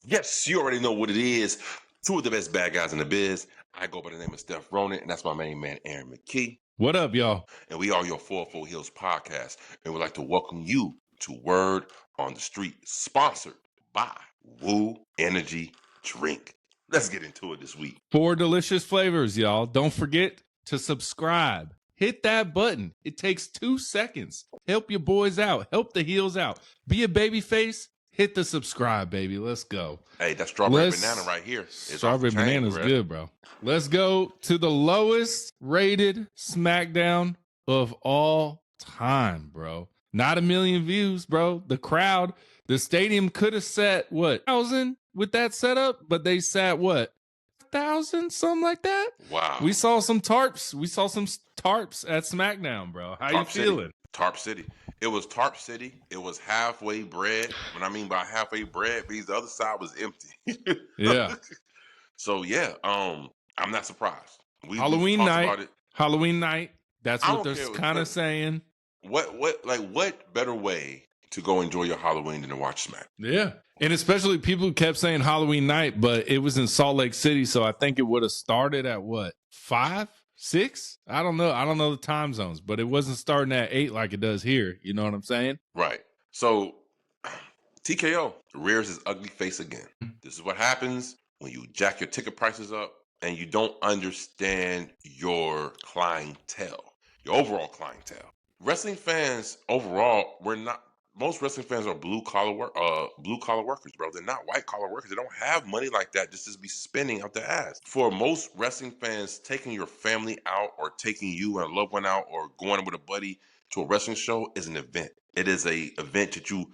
Yes, you already know what it is. Two of the best bad guys in the biz. I go by the name of Steph Ronan, and that's my main man, Aaron McKee. What up, y'all? And we are your 44 Heelz podcast. And we'd like to welcome you to Word on the Street, sponsored by Woo Energy Drink. Let's get into it this week. 4 delicious flavors, y'all. Don't forget to subscribe. Hit that button. It takes 2 seconds. Help your boys out. Help the Heelz out. Be a baby face. Hit the subscribe, baby. Let's go. Hey, that strawberry banana right here. Strawberry banana's good, bro. Let's go to the lowest rated SmackDown of all time, bro. Not a million views, bro. The crowd, the stadium could have sat, 1,000 with that setup, but they sat, 1,000, something like that? Wow. We saw some tarps. We saw some tarps at SmackDown, bro. How you feeling? Tarp City. It was Tarp City. It was halfway bread. When I mean by halfway bread, means the other side was empty. Yeah. So yeah, I'm not surprised. Halloween night. That's what they're kind of saying. What better way to go enjoy your Halloween than to watch Smack? Yeah. And especially people kept saying Halloween night, but it was in Salt Lake City, so I think it would have started at 5, 6? I don't know. I don't know the time zones, but it wasn't starting at 8 like it does here. You know what I'm saying? Right. So TKO rears his ugly face again. This is what happens when you jack your ticket prices up and you don't understand your clientele, your overall clientele. Wrestling fans overall, most wrestling fans are blue collar workers, bro. They're not white collar workers. They don't have money like that just to be spending out their ass. For most wrestling fans, taking your family out or taking you and a loved one out or going with a buddy to a wrestling show is an event. It is a event that you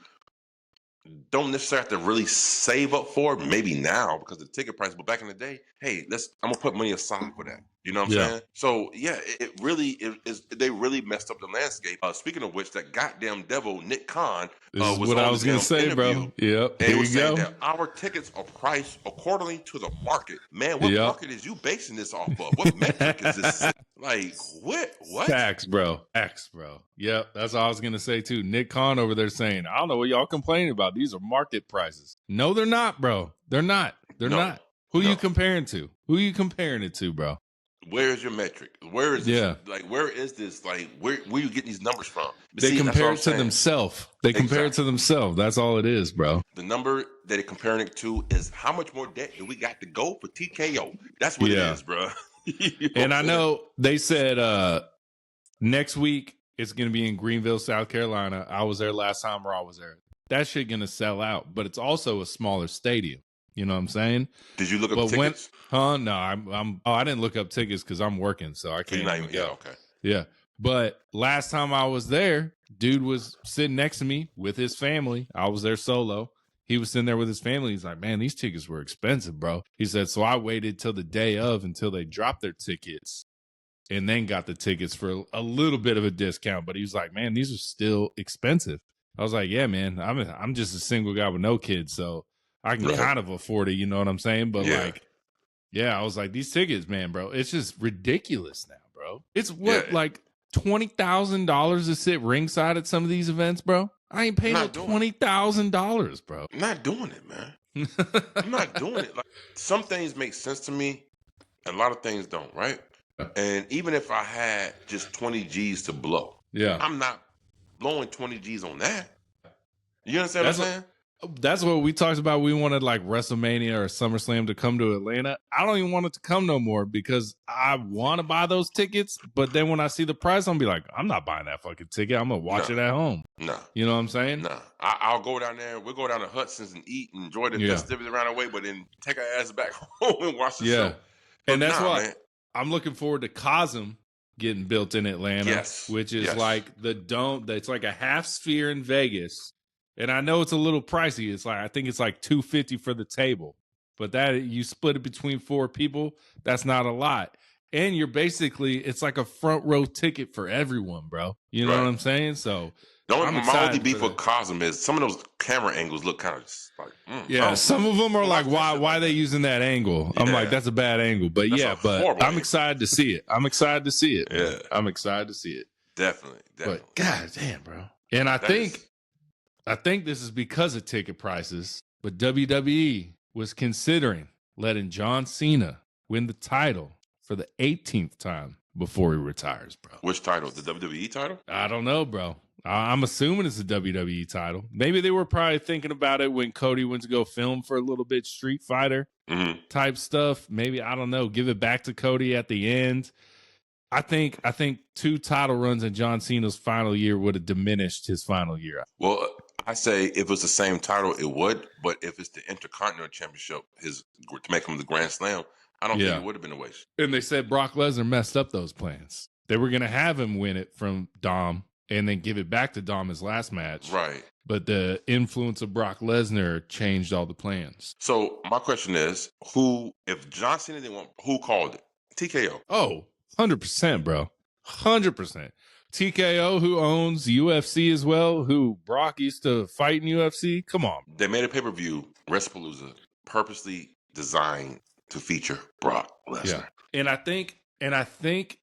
don't necessarily have to really save up for, maybe now because of the ticket price, but back in the day, hey, I'm gonna put money aside for that. You know what I'm saying? So yeah, it really is. They really messed up the landscape. Speaking of which, that goddamn devil Nick Khan was what I was gonna say, bro. Yep. And he was saying that our tickets are priced accordingly to the market. Man, what market is you basing this off of? What metric is this? Like what? Facts, bro. Yep, that's all I was gonna say too. Nick Khan over there saying, I don't know what y'all complaining about. These are market prices. No, they're not, bro. They're not. Not. Who are you comparing to? Who are you comparing it to, bro? Where is your metric? Where is this? Like, where is this? Like, where you getting these numbers from? They compare it to themselves. Compare it to themselves. That's all it is, bro. The number that they're comparing it to is how much more debt do we got to go for TKO? That's what it is, bro. And I know they said next week it's going to be in Greenville, South Carolina. I was there last time Raw was there. That shit going to sell out, but it's also a smaller stadium. You know what I'm saying? Did you look up tickets? No, I didn't look up tickets because I'm working, so I can't. Okay. Yeah. But last time I was there, dude was sitting next to me with his family. I was there solo. He was sitting there with his family. He's like, man, these tickets were expensive, bro. He said, so I waited till the day of until they dropped their tickets and then got the tickets for a little bit of a discount. But he was like, man, these are still expensive. I was like, yeah, man, I'm just a single guy with no kids, so I can kind of afford it, you know what I'm saying? But I was like, these tickets, man, bro, it's just ridiculous now, bro. It's like $20,000 to sit ringside at some of these events, bro. I ain't paying no $20,000, bro. I'm not doing it, man. I'm not doing it. Like, some things make sense to me, and a lot of things don't, right? And even if I had just 20 G's to blow, I'm not blowing 20 G's on that. You understand what I'm saying? That's what we talked about. We wanted like WrestleMania or SummerSlam to come to Atlanta. I don't even want it to come no more because I want to buy those tickets. But then when I see the price, I'm be like, I'm not buying that fucking ticket. I'm going to watch it at home. No. You know what I'm saying? No. I'll go down there. We'll go down to Hudson's and eat and enjoy the festivities around the way, but then take our ass back home and watch the show. But and that's why I'm looking forward to Cosm getting built in Atlanta, which is like the dome. It's like a half sphere in Vegas. And I know it's a little pricey. It's like, I think it's like $250 for the table, but that you split it between 4 people. That's not a lot. And it's like a front row ticket for everyone, bro. You know what I'm saying? So my only beef with Cosm is some of those camera angles look kind of just like, some of them are like, why are they using that angle? I'm like, that's a bad angle, but I'm excited to see it. I'm excited to see it. Yeah. I'm excited to see it. Definitely. But god damn, bro. And I think this is because of ticket prices, but WWE was considering letting John Cena win the title for the 18th time before he retires, bro. Which title? The WWE title? I don't know, bro. I'm assuming it's a WWE title. Maybe they were probably thinking about it when Cody went to go film for a little bit Street Fighter type stuff. Maybe, I don't know, give it back to Cody at the end. I think 2 title runs in John Cena's final year would have diminished his final year. Well, I say if it's the same title, it would. But if it's the Intercontinental Championship, to make him the Grand Slam, I don't think it would have been a waste. And they said Brock Lesnar messed up those plans. They were going to have him win it from Dom and then give it back to Dom his last match. Right. But the influence of Brock Lesnar changed all the plans. So my question is, if John Cena didn't want, who called it? TKO. Oh, 100%, bro. 100%. TKO, who owns UFC as well, who Brock used to fight in UFC. Come on. They made a pay-per-view, WrestlePalooza, purposely designed to feature Brock Lesnar. Yeah. And I think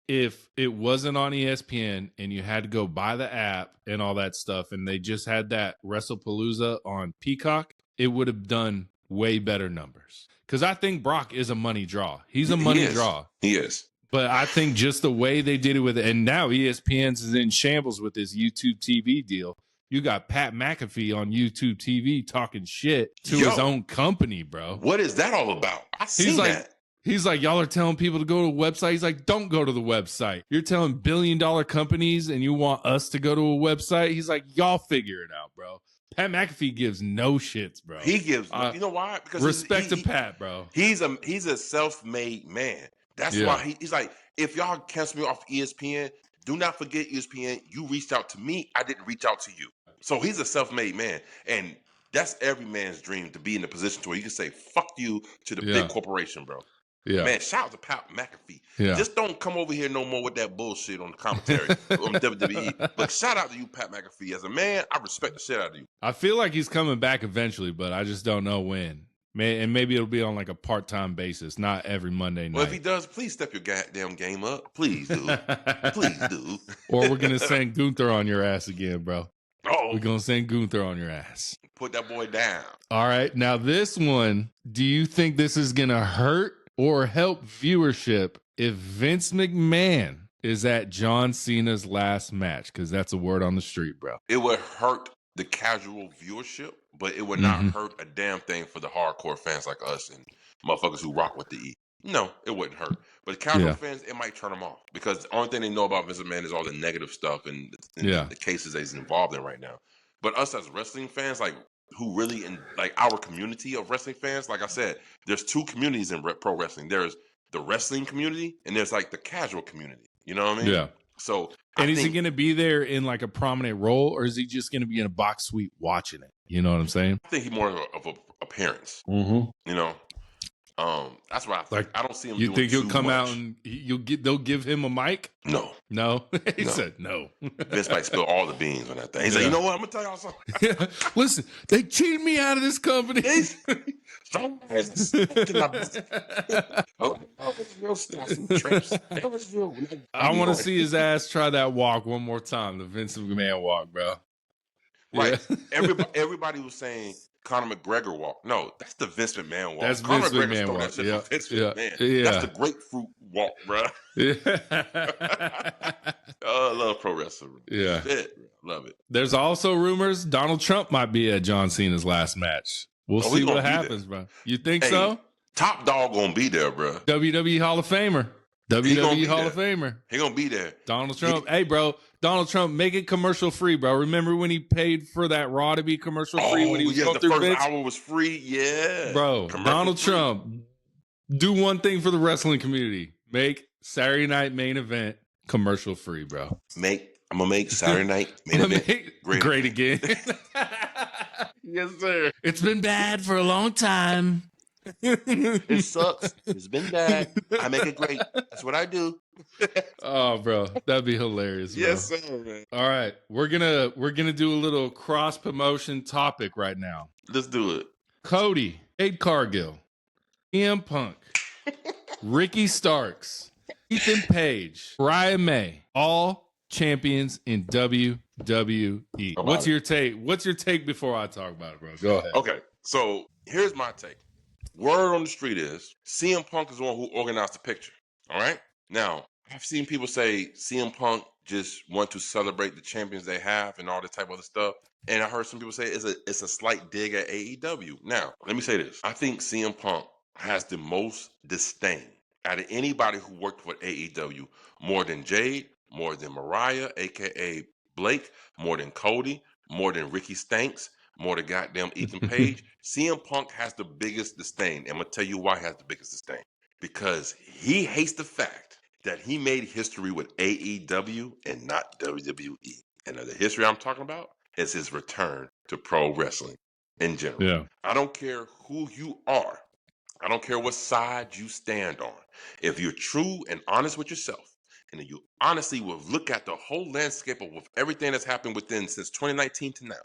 if it wasn't on ESPN and you had to go buy the app and all that stuff, and they just had that WrestlePalooza on Peacock, it would have done way better numbers. Because I think Brock is a money draw. He's a money draw. He is. But I think just the way they did it with it, and now ESPN's is in shambles with this YouTube TV deal. You got Pat McAfee on YouTube TV talking shit to his own company, bro. What is that all about? I seen that. He's like, y'all are telling people to go to a website. He's like, don't go to the website. You're telling billion-dollar companies and you want us to go to a website? He's like, y'all figure it out, bro. Pat McAfee gives no shits, bro. He gives, you know why? Because respect to Pat, bro. He's a self-made man. That's why he's like, if y'all cancel me off ESPN, do not forget ESPN. You reached out to me. I didn't reach out to you. So he's a self-made man. And that's every man's dream, to be in a position to where you can say, fuck you to the big corporation, bro. Yeah. Man, shout out to Pat McAfee. Yeah. Just don't come over here no more with that bullshit on the commentary on WWE. But shout out to you, Pat McAfee. As a man, I respect the shit out of you. I feel like he's coming back eventually, but I just don't know when. And maybe it'll be on like a part-time basis, not every Monday night. Well, if he does, please step your goddamn game up. Please do. Please do. Or we're going to send Gunther on your ass again, bro. Oh. We're going to send Gunther on your ass. Put that boy down. All right. Now, this one, do you think this is going to hurt or help viewership if Vince McMahon is at John Cena's last match? Because that's a word on the street, bro. It would hurt the casual viewership, but it would not hurt a damn thing for the hardcore fans like us and motherfuckers who rock with the E. No, it wouldn't hurt. But casual fans, it might turn them off because the only thing they know about Vince McMahon is all the negative stuff and the cases that he's involved in right now. But us as wrestling fans, like who really in like our community of wrestling fans, like I said, there's 2 communities in pro wrestling. There's the wrestling community and there's like the casual community. You know what I mean? Yeah. So, is he going to be there in like a prominent role, or is he just going to be in a box suite watching it? You know what I'm saying? I think he's more of an appearance. You know, that's why I don't see him. You think he'll come out and they'll give him a mic? No. He said no. Vince might spill all the beans on that thing. He's like, you know what? I'm gonna tell y'all something. Listen, they cheated me out of this company. I want to see his ass try that walk one more time, the Vince McMahon walk, bro. Right. Everybody was saying Conor McGregor walk. No, that's the Vince McMahon walk. That's Vince McMahon walk. Vince McMahon. That's the grapefruit walk, bro. I love pro wrestling. Yeah. Shit, love it. There's also rumors Donald Trump might be at John Cena's last match. We'll see what happens, bro. You think so? Top Dog gonna be there, bro. WWE Hall of Famer. WWE Hall of Famer. He gonna be there. Donald Trump. Hey, bro. Donald Trump, make it commercial free, bro. Remember when he paid for that Raw to be commercial free when he was going through the first hour was free? Yeah. Bro, Donald Trump, do one thing for the wrestling community. Make Saturday Night Main Event commercial free, bro. I'm going to make Saturday Night Main Event great again. Yes, sir. It's been bad for a long time. It sucks. It's been bad. I make it great. That's what I do. Oh, bro, that'd be hilarious. Bro. Yes, sir, man. All right, we're gonna do a little cross promotion topic right now. Let's do it. Cody, Jade Cargill, CM Punk, Ricky Starks, Ethan Page, Brian May, all champions in WWE. What's your take? What's your take before I talk about it, bro? Go ahead. Okay, so Here's my take. Word on the street is CM Punk is the one who organized the picture. All right? Now, I've seen people say CM Punk just want to celebrate the champions they have and all this type of other stuff. And I heard some people say it's a slight dig at AEW. Now, let me say this. I think CM Punk has the most disdain out of anybody who worked for AEW, more than Jade, more than Mariah, aka Blake, more than Cody, more than Ricky Stanks, more than goddamn Ethan Page. CM Punk has the biggest disdain. And I'm going to tell you why he has the biggest disdain. Because he hates the fact that he made history with AEW and not WWE. And the history I'm talking about is his return to pro wrestling in general. Yeah. I don't care who you are. I don't care what side you stand on. If you're true and honest with yourself, and you honestly will look at the whole landscape of everything that's happened within since 2019 to now,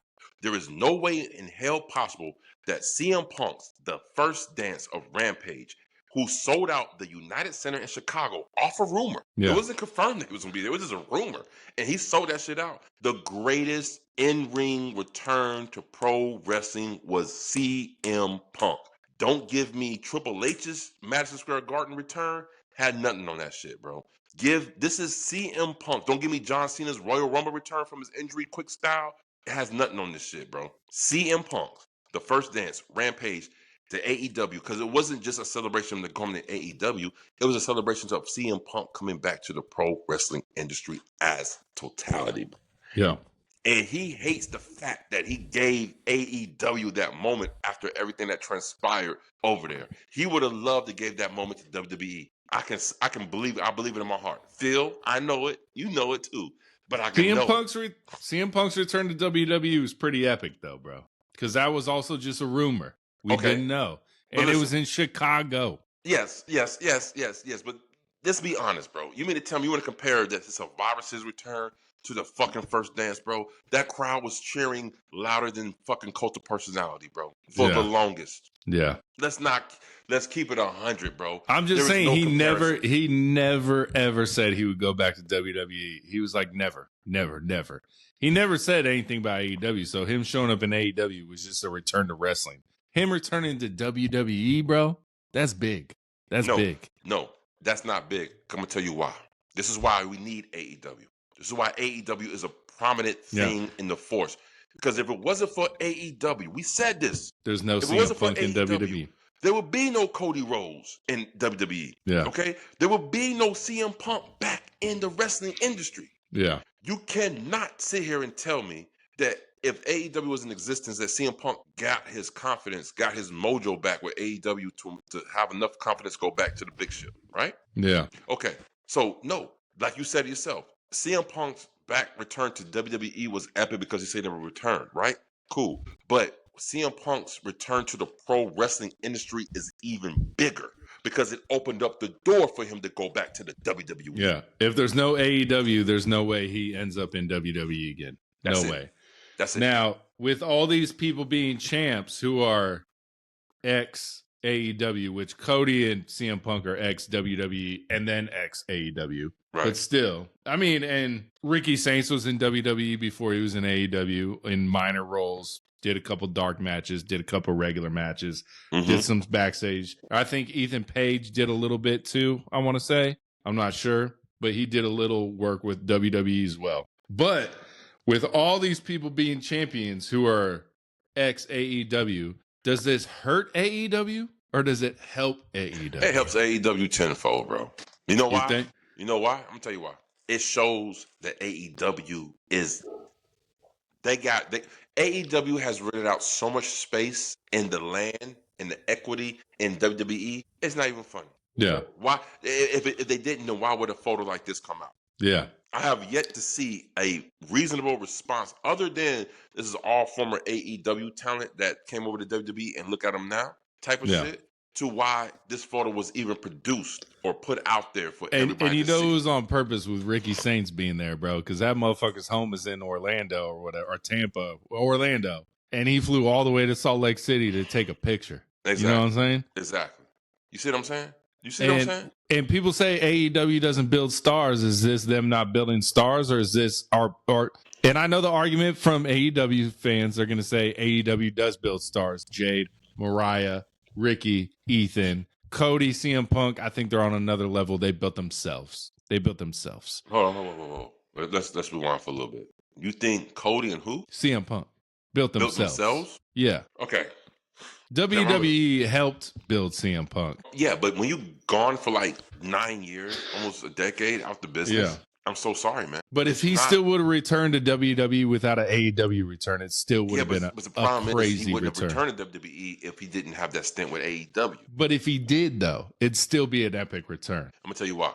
there is no way in hell possible that CM Punk's The First Dance of Rampage, who sold out the United Center in Chicago off a rumor. Yeah. It wasn't confirmed that he was going to be there. It was just a rumor. And he sold that shit out. The greatest in-ring return to pro wrestling was CM Punk. Don't give me Triple H's Madison Square Garden return. Had nothing on that shit, bro. This is CM Punk. Don't give me John Cena's Royal Rumble return from his injury quick style. It has nothing on this shit, bro. CM Punk, The First Dance, Rampage, to AEW, because it wasn't just a celebration of the coming to AEW. It was a celebration of CM Punk coming back to the pro wrestling industry as totality. Yeah. And he hates the fact that he gave AEW that moment after everything that transpired over there. He would have loved to give that moment to WWE. I can believe it. I believe it in my heart. Phil, I know it. You know it too. But I can know CM Punk's return to WWE was pretty epic, though, bro. Because that was also just a rumor. We didn't know. And it was in Chicago. Yes. But let's be honest, bro. You mean to tell me you want to compare the Survivor Series return to the fucking First Dance, bro? That crowd was cheering louder than fucking Cult of Personality, bro, for the longest. Yeah. Let's keep it 100, bro. I'm just saying he never ever said he would go back to WWE. He was like, never. He never said anything about AEW. So him showing up in AEW was just a return to wrestling. Him returning to WWE, bro, that's big. That's big. No, that's not big. I'm going to tell you why. This is why we need AEW. This is why AEW is a prominent thing in the force. Because if it wasn't for AEW, we said this. There's no CM Punk in WWE. There would be no Cody Rhodes in WWE. Yeah. Okay? There would be no CM Punk back in the wrestling industry. Yeah. You cannot sit here and tell me that if AEW was in existence, that CM Punk got his confidence, got his mojo back with AEW to have enough confidence to go back to the big ship, right? Yeah. Okay. So, no, like you said yourself, CM Punk's return to WWE was epic because he said never returned, right? Cool. But CM Punk's return to the pro wrestling industry is even bigger because it opened up the door for him to go back to the WWE. Yeah. If there's no AEW, there's no way he ends up in WWE again. No way. That's it. Now, with all these people being champs who are ex AEW, which Cody and CM Punk are ex WWE and then ex AEW. Right. But still, I mean, and Ricky Saints was in WWE before he was in AEW in minor roles. Did a couple dark matches, did a couple regular matches, did some backstage. I think Ethan Page did a little bit too, I want to say. I'm not sure, but he did a little work with WWE as well. But with all these people being champions who are ex AEW, does this hurt AEW or does it help AEW? It helps AEW tenfold, bro. You know why? You know why? I'm going to tell you why. It shows that AEW is... AEW has rented out so much space in the land, in the equity, in WWE. It's not even funny. Yeah. Why? If they didn't, then why would a photo like this come out? Yeah. I have yet to see a reasonable response other than this is all former AEW talent that came over to WWE and look at them now type of shit to why this photo was even produced or put out there for everybody and you to know see. it was on purpose with Ricky Saints being there, bro, because that motherfucker's home is in Orlando or whatever, or Tampa, Orlando. And he flew all the way to Salt Lake City to take a picture. Exactly. You know what I'm saying? Exactly. You see what I'm saying? You see what I'm saying? And people say AEW doesn't build stars. Is this them not building stars, or is this our? And I know the argument from AEW fans are going to say AEW does build stars. Jade, Mariah, Ricky, Ethan, Cody, CM Punk. I think they're on another level. They built themselves. Hold on. Let's rewind for a little bit. You think Cody and who? CM Punk built themselves. Yeah. Okay. WWE helped build CM Punk. Yeah, but when you gone for like 9 years, almost a decade out the business, I'm so sorry, man. But if he still would have returned to WWE without an AEW return, it still would have been the problem a crazy is he wouldn't return. have returned to WWE if he didn't have that stint with AEW. But if he did, though, it'd still be an epic return. I'm going to tell you why.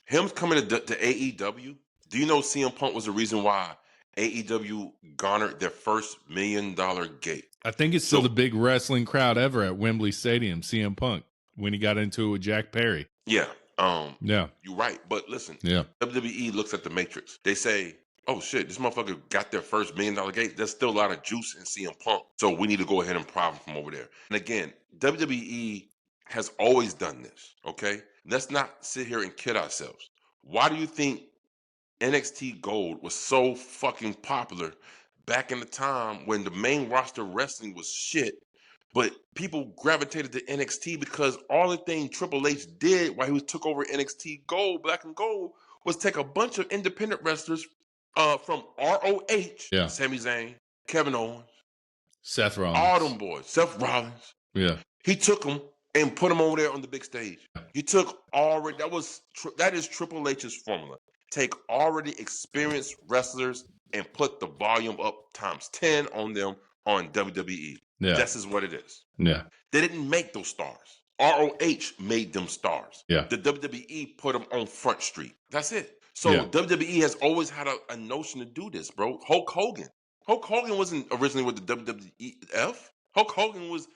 Him coming to AEW, do you know CM Punk was the reason why AEW garnered their first $1 million gate? I think it's still the big wrestling crowd ever at Wembley Stadium, CM Punk, when he got into it with Jack Perry. Yeah. Yeah. You're right. But listen, yeah. WWE looks at the Matrix. They say, oh, shit, this motherfucker got their first $1 million gate. There's still a lot of juice in CM Punk. So we need to go ahead and profit from over there. And again, WWE has always done this, okay? Let's not sit here and kid ourselves. Why do you think NXT Gold was so fucking popular back in the time when the main roster wrestling was shit, but people gravitated to NXT because all the thing Triple H did while he took over NXT Gold, Black and Gold, was take a bunch of independent wrestlers from ROH, Sami Zayn, Kevin Owens, Seth Rollins, all them boys, Seth Rollins. Yeah. He took them and put them over there on the big stage. He took that is Triple H's formula. Take already experienced wrestlers and put the volume up times 10 on them on WWE. Yeah. This is what it is. Yeah. They didn't make those stars. ROH made them stars. Yeah. The WWE put them on Front Street. That's it. So WWE has always had a notion to do this, bro. Hulk Hogan wasn't originally with the WWF. Hulk Hogan was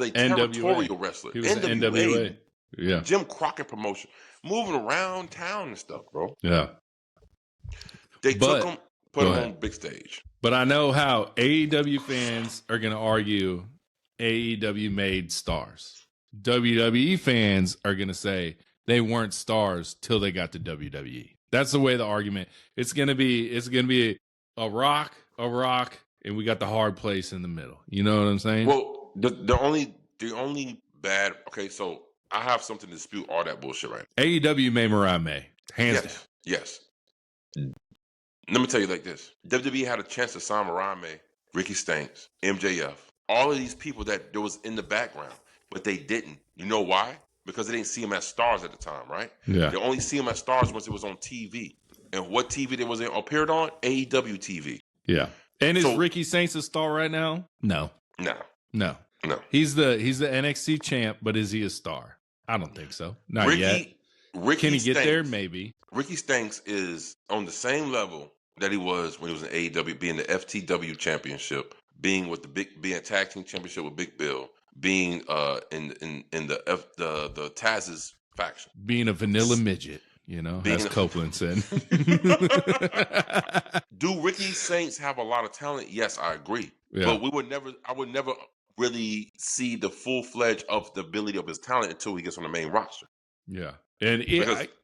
a territorial wrestler. He was NWA. Yeah. Jim Crockett promotion. Moving around town and stuff, bro. Yeah. They took him, put him on big stage. But I know how AEW fans are going to argue AEW made stars. WWE fans are going to say they weren't stars till they got to WWE. That's the way the argument. It's going to be a rock, and we got the hard place in the middle. You know what I'm saying? Well, the only bad. Okay, so I have something to dispute all that bullshit, right? AEW made Mariah May. Hands down. Yes. Let me tell you like this. WWE had a chance to sign Mariah May, Ricky Stanks, MJF, all of these people that was in the background, but they didn't. You know why? Because they didn't see them as stars at the time, right? Yeah. They only see them as stars once it was on TV. And what TV they appeared on? AEW TV. Yeah. And is Ricky Stanks a star right now? No. He's the NXT champ, but is he a star? I don't think so. Not yet. Can he get there? Maybe. Ricky Stanks is on the same level that he was when he was in AEW, being the FTW championship, being tag team championship with Big Bill, being in the Taz's faction, being a vanilla midget. You know, as Copeland said. Do Ricky Saints have a lot of talent? Yes, I agree. Yeah. But I would never really see the full-fledged of the ability of his talent until he gets on the main roster. Yeah. And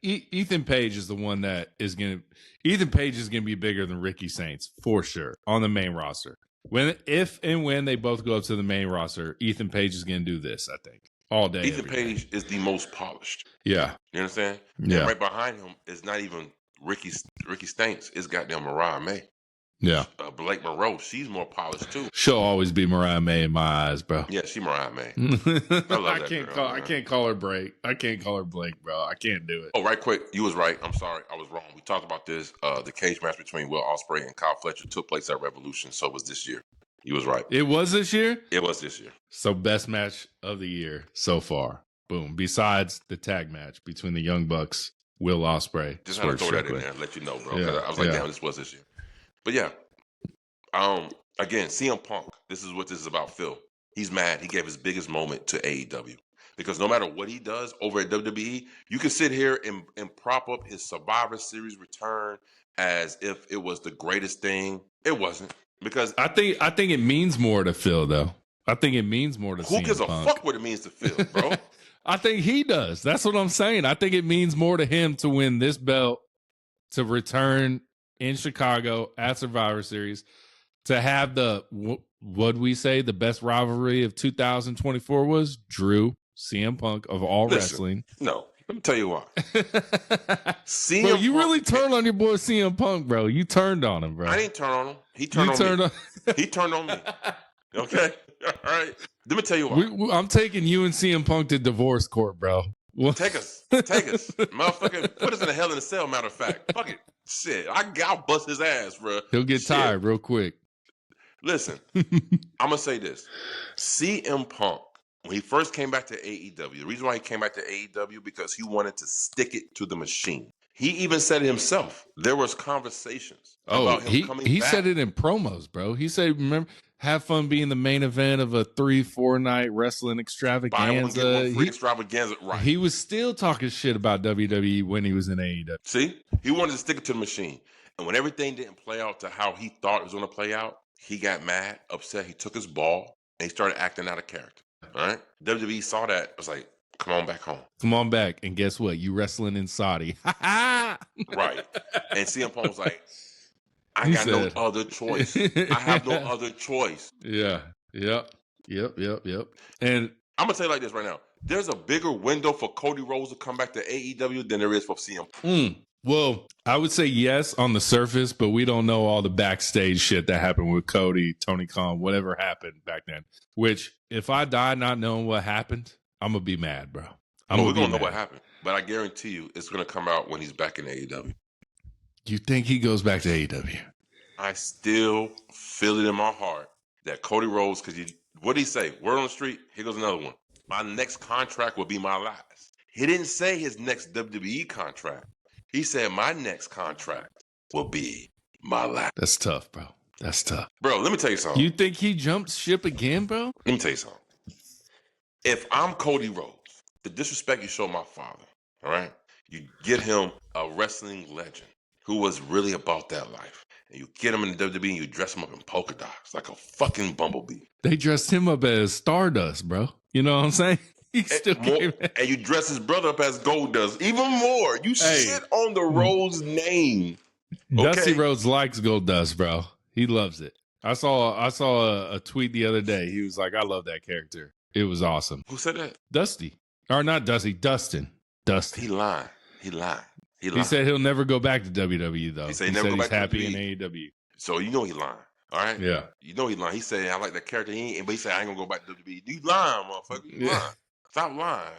Ethan Page is the one that is going to... Ethan Page is going to be bigger than Ricky Saints, for sure, on the main roster. If and when they both go up to the main roster, Ethan Page is going to do this, I think. All day. Ethan Page is the most polished. Yeah. You understand? Yeah. And right behind him is not even Ricky Stanks. It's goddamn Mariah May. Yeah. Blake Monroe, she's more polished too. She'll always be Mariah May in my eyes, bro. Yeah, she Mariah May. I love that girl. I can't call her Blake. I can't call her Blake, bro. I can't do it. Oh, right quick. You was right. I'm sorry. I was wrong. We talked about this. The cage match between Will Ospreay and Kyle Fletcher took place at Revolution, so it was this year. You was right. It was this year? It was this year. So best match of the year so far. Boom. Besides the tag match between the Young Bucks, Will Ospreay. Just had to throw that in there and let you know, bro. Yeah, I was like, damn, this was this year. But yeah. Again, CM Punk, this is what this is about, Phil. He's mad. He gave his biggest moment to AEW. Because no matter what he does over at WWE, you can sit here and prop up his Survivor Series return as if it was the greatest thing. It wasn't. Because I think it means more to Phil, though. I think it means more to CM Punk. Who gives a fuck what it means to Phil, bro? I think he does. That's what I'm saying. I think it means more to him to win this belt, to return in Chicago at Survivor Series, to have the What'd we say the best rivalry of 2024 was? Drew, CM Punk of all wrestling. No, let me tell you why. CM bro, you Punk, really turned on your boy CM Punk, bro. You turned on him, bro. I didn't turn on him. He turned on me. He turned on me. Okay? All right. Let me tell you why. I'm taking you and CM Punk to divorce court, bro. Take us. Motherfucker, put us in a hell in a cell, matter of fact. Fuck it. Shit. I'll bust his ass, bro. He'll get tired real quick. Listen, I'm going to say this. CM Punk, when he first came back to AEW, the reason why he came back to AEW, because he wanted to stick it to the machine. He even said it himself. There was conversations about him coming back. He said it in promos, bro. He said, remember, have fun being the main event of a 3-4 night wrestling extravaganza. Extravaganza, right. He was still talking shit about WWE when he was in AEW. See? He wanted to stick it to the machine. And when everything didn't play out to how he thought it was going to play out, he got mad, upset. He took his ball, and he started acting out of character. All right? WWE saw that. It was like, come on back home. Come on back. And guess what? You wrestling in Saudi. Right. And CM Punk was like, I got no other choice. I have no other choice. Yeah. Yep. And I'm going to tell you like this right now. There's a bigger window for Cody Rhodes to come back to AEW than there is for CM Punk. Well, I would say yes on the surface, but we don't know all the backstage shit that happened with Cody, Tony Khan, whatever happened back then. Which, if I die not knowing what happened, I'm going to be mad, bro. We're going to know what happened. But I guarantee you it's going to come out when he's back in AEW. You think he goes back to AEW? I still feel it in my heart that Cody Rhodes, because what did he say? Word on the street, here goes another one. My next contract will be my last. He didn't say his next WWE contract. He said my next contract will be my last. That's tough, bro. That's tough. Bro, let me tell you something. You think he jumps ship again, bro? Let me tell you something. If I'm Cody Rhodes, the disrespect you show my father, all right? You get him a wrestling legend who was really about that life. And you get him in the WWE and you dress him up in polka dots like a fucking bumblebee. They dressed him up as Stardust, bro. You know what I'm saying? He still came back. And you dress his brother up as Goldust. Even more. You shit on the Rhodes name. Okay? Dusty Rhodes likes Goldust, bro. He loves it. I saw a tweet the other day. He was like, I love that character. It was awesome. Who said that? Dusty. Or not Dusty, Dustin. He lied. He said he'll never go back to WWE, though. He said he's happy in AEW. So you know he lying. All right? Yeah. You know he lying. He said, I like that character. But he said, I ain't going to go back to WWE. You lying, motherfucker. You lying. Stop lying.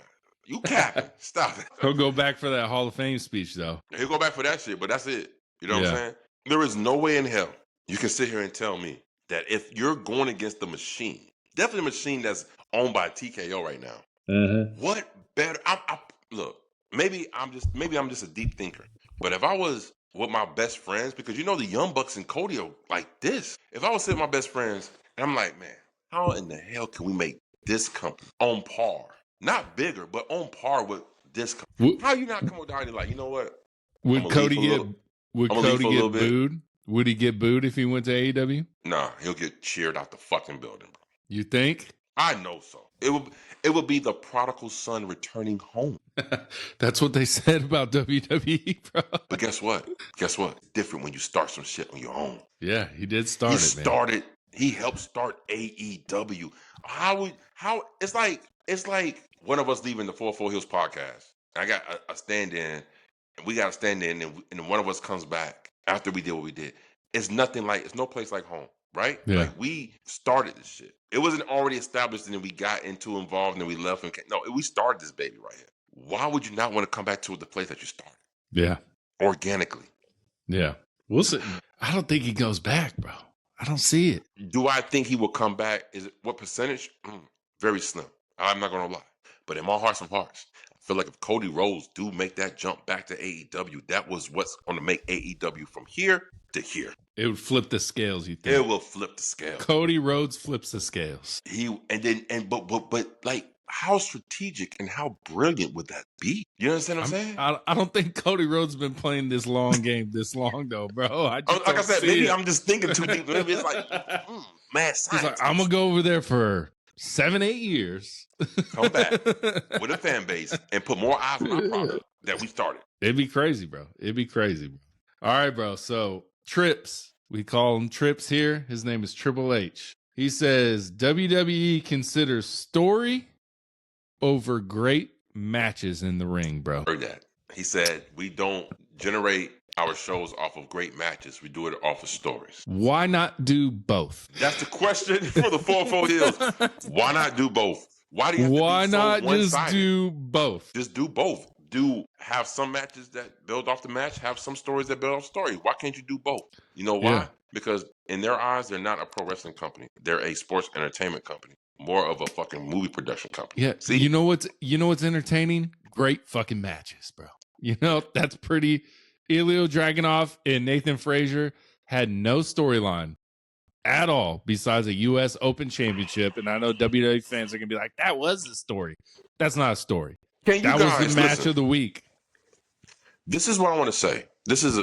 You capping. Stop it. He'll go back for that Hall of Fame speech, though. He'll go back for that shit, but that's it. You know what I'm saying? There is no way in hell you can sit here and tell me that if you're going against the machine, definitely a machine that's owned by TKO right now, what better? Look, maybe I'm just a deep thinker, but if I was with my best friends, because you know the Young Bucks and Cody are like this. If I was sitting with my best friends, and I'm like, man, how in the hell can we make this company on par? Not bigger, but on par with this company. How you not come with the idea like, you know what? Would Cody get booed? Would he get booed if he went to AEW? Nah, he'll get cheered out the fucking building, bro. You think? I know so. It would be the prodigal son returning home. That's what they said about WWE, bro. But guess what? It's different when you start some shit on your own. Yeah, he did start man. He helped start AEW. It's like one of us leaving the 44 Heelz podcast. I got a stand-in, and we got a stand-in, and one of us comes back after we did what we did. It's no place like home, right? Yeah. Like, we started this shit. It wasn't already established, and then we got involved, and then we left. No, we started this baby right here. Why would you not want to come back to the place that you started? Yeah. Organically. Yeah. We'll see. I don't think he goes back, bro. I don't see it. Do I think he will come back? What percentage? Very slim. I'm not going to lie. But in my hearts of hearts, I feel like if Cody Rhodes do make that jump back to AEW, that was what's going to make AEW from here to here. It would flip the scales, you think? It will flip the scales. Cody Rhodes flips the scales. But like, how strategic and how brilliant would that be? You understand what I'm saying? I don't think Cody Rhodes has been playing this long game this long, though, bro. Like I said, maybe I'm just thinking too deep. Maybe it's like, mad science. He's like, I'm going to go over there for 7-8 years. Come back with a fan base and put more eyes on our product that we started. It'd be crazy, bro. All right, bro. So, Trips. We call him Trips here. His name is Triple H. He says WWE considers story over great matches in the ring, bro. Heard that. He said, we don't generate our shows off of great matches. We do it off of stories. Why not do both? That's the question for the 4-4 Heels. Why not do both? Why do you have Why to be so not just one-sided? do both? Just do both. Have some matches that build off the match, have some stories that build off story. Why can't you do both? You know why? Yeah. Because in their eyes, they're not a pro wrestling company. They're a sports entertainment company. More of a fucking movie production company. Yeah. See? You know what's entertaining? Great fucking matches, bro. You know, that's pretty. Ilya Dragunov and Nathan Frazier had no storyline at all besides a U.S. Open Championship. And I know WWE fans are going to be like, that was the story. That's not a story. That was the match of the week. This is what I want to say. This is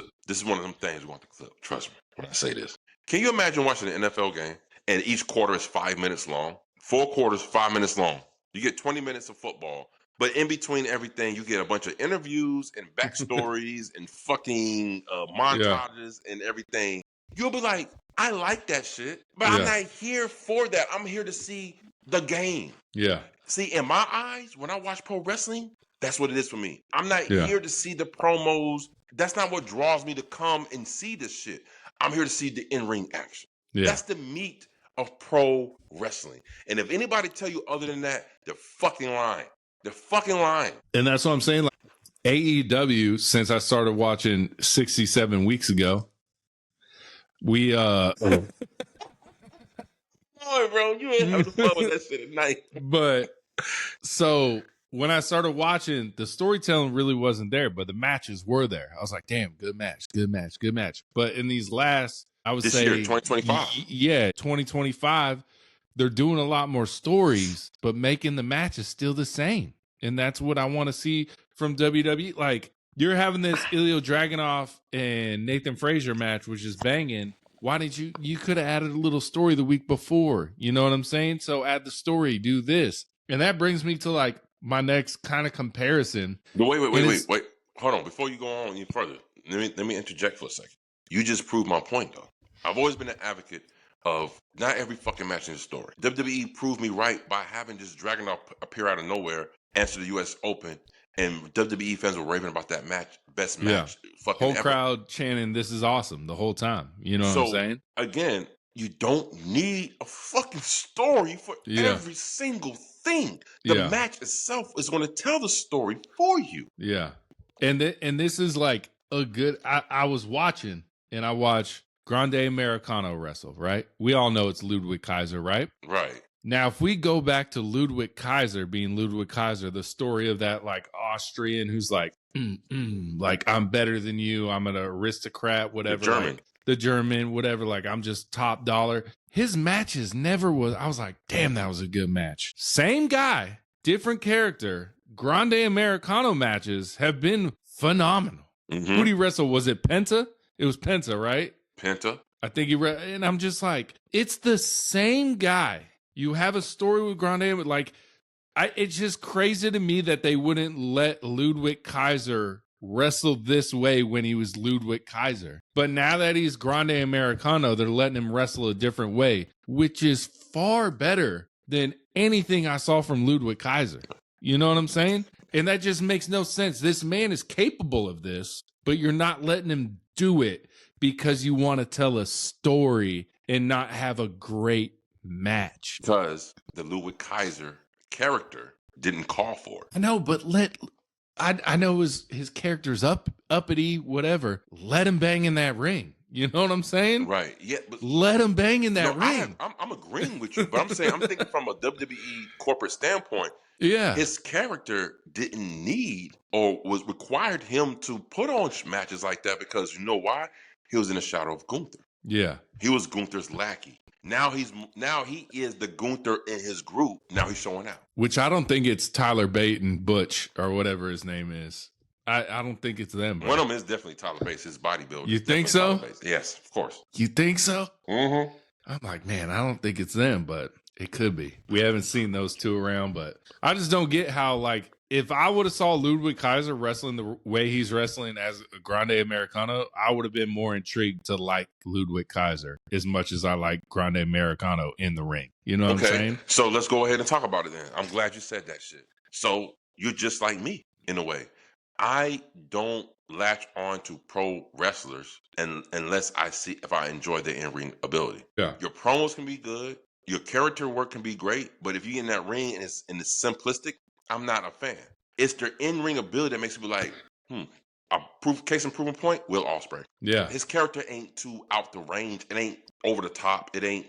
one of them things we want to clip. Trust me when I say this. Can you imagine watching an NFL game and each quarter is 5 minutes long? 4 quarters, 5 minutes long. You get 20 minutes of football. But in between everything, you get a bunch of interviews and backstories and fucking montages and everything. You'll be like, I like that shit, but I'm not here for that. I'm here to see the game. Yeah. See, in my eyes, when I watch pro wrestling, that's what it is for me. I'm not here to see the promos. That's not what draws me to come and see this shit. I'm here to see the in-ring action. Yeah. That's the meat of pro wrestling. And if anybody tell you other than that, they're fucking lying. They're fucking lying. And that's what I'm saying. Like AEW, since I started watching 67 weeks ago, we Boy, bro, you ain't having fun with that shit at night. But so when I started watching, the storytelling really wasn't there, but the matches were there. I was like, damn, good match. But in these last, I would say, this year, 2025. Yeah, 2025, they're doing a lot more stories, but making the matches still the same. And that's what I want to see from WWE. Like, you're having this Ilya Dragunov and Nathan Frazier match, which is banging. Why didn't you could have added a little story the week before. You know what I'm saying? So add the story, do this. And that brings me to like my next kind of comparison. But wait. Hold on. Before you go on any further, let me interject for a second. You just proved my point, though. I've always been an advocate of not every fucking match in the story. WWE proved me right by having this Dragunov appear out of nowhere, answer the U.S. Open, and WWE fans were raving about that match. Best match. Fucking whole ever. Crowd chanting, "This is awesome" the whole time. You know what I'm saying? Again, you don't need a fucking story for every single thing. The match itself is going to tell the story for you. Yeah. And this is like a good, I was watching, and I watched Grande Americano wrestle, right? We all know it's Ludwig Kaiser, right? Right. Now, if we go back to Ludwig Kaiser being Ludwig Kaiser, the story of that like Austrian who's like, like I'm better than you, I'm an aristocrat, whatever. The German, whatever, like I'm just top dollar. His matches never was, I was like, damn, that was a good match. Same guy, different character. Grande Americano matches have been phenomenal. Mm-hmm. Who did he wrestle? Was it Penta? It was Penta, right? Penta. I think and I'm just like, it's the same guy. You have a story with Grande, like, it's just crazy to me that they wouldn't let Ludwig Kaiser wrestle this way when he was Ludwig Kaiser. But now that he's Grande Americano, they're letting him wrestle a different way, which is far better than anything I saw from Ludwig Kaiser. You know what I'm saying? And that just makes no sense. This man is capable of this, but you're not letting him do it because you want to tell a story and not have a great match. Because the Ludwig Kaiser character didn't call for it. I know, but I know his character's uppity, whatever. Let him bang in that ring. You know what I'm saying? Right. Yeah. But let him bang in that ring. I'm agreeing with you, but I'm saying I'm thinking from a WWE corporate standpoint. Yeah. His character didn't need or was required him to put on matches like that because you know why? He was in the shadow of Gunther. Yeah. He was Gunther's lackey. Now he is the Gunther in his group. Now he's showing out. Which I don't think it's Tyler Bate and Butch or whatever his name is. I don't think it's them. Bro. One of them is definitely Tyler Bates, his bodybuilder. You think so? Yes, of course. You think so? Mm-hmm. I'm like, man, I don't think it's them, but it could be. We haven't seen those two around, but I just don't get how, like, if I would have saw Ludwig Kaiser wrestling the way he's wrestling as a Grande Americano, I would have been more intrigued to like Ludwig Kaiser as much as I like Grande Americano in the ring. You know what I'm saying? So let's go ahead and talk about it then. I'm glad you said that shit. So you're just like me in a way. I don't latch on to pro wrestlers unless I see if I enjoy their in-ring ability. Yeah. Your promos can be good, your character work can be great, but if you're in that ring and it's simplistic, I'm not a fan. It's their in-ring ability that makes me be like, case in proven point, Will Ospreay. Yeah. His character ain't too out the range. It ain't over the top. It ain't,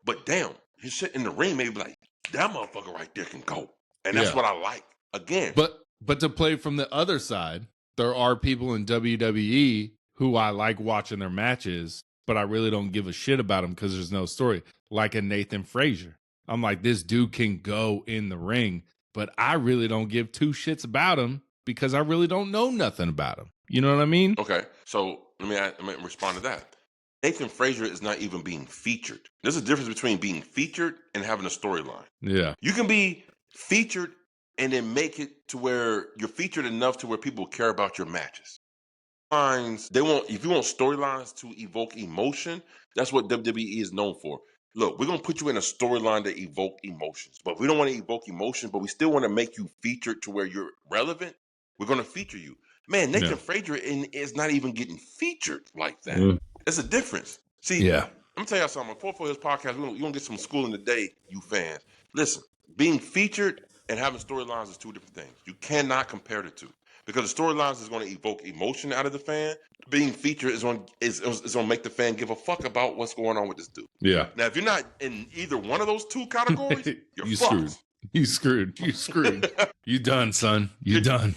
but damn, his shit in the ring maybe like, that motherfucker right there can go. And that's what I like. Again. But to play from the other side, there are people in WWE who I like watching their matches, but I really don't give a shit about them because there's no story. Like a Nathan Frazier. I'm like, this dude can go in the ring, but I really don't give two shits about him because I really don't know nothing about him. You know what I mean? Okay, so let me respond to that. Nathan Frazier is not even being featured. There's a difference between being featured and having a storyline. Yeah. You can be featured and then make it to where you're featured enough to where people care about your matches. If you want storylines to evoke emotion, that's what WWE is known for. Look, we're going to put you in a storyline to evoke emotions, but we don't want to evoke emotions, but we still want to make you featured to where you're relevant. We're going to feature you. Man, Nathan Frazier is not even getting featured like that. There's a difference. See, I'm going to tell you something. For his podcast, you're going to get some schooling today, you fans. Listen, being featured and having storylines is two different things. You cannot compare the two. Because the storylines is going to evoke emotion out of the fan. Being featured is going to make the fan give a fuck about what's going on with this dude. Yeah. Now, if you're not in either one of those two categories, you're fucked. You screwed. You done, son. You done.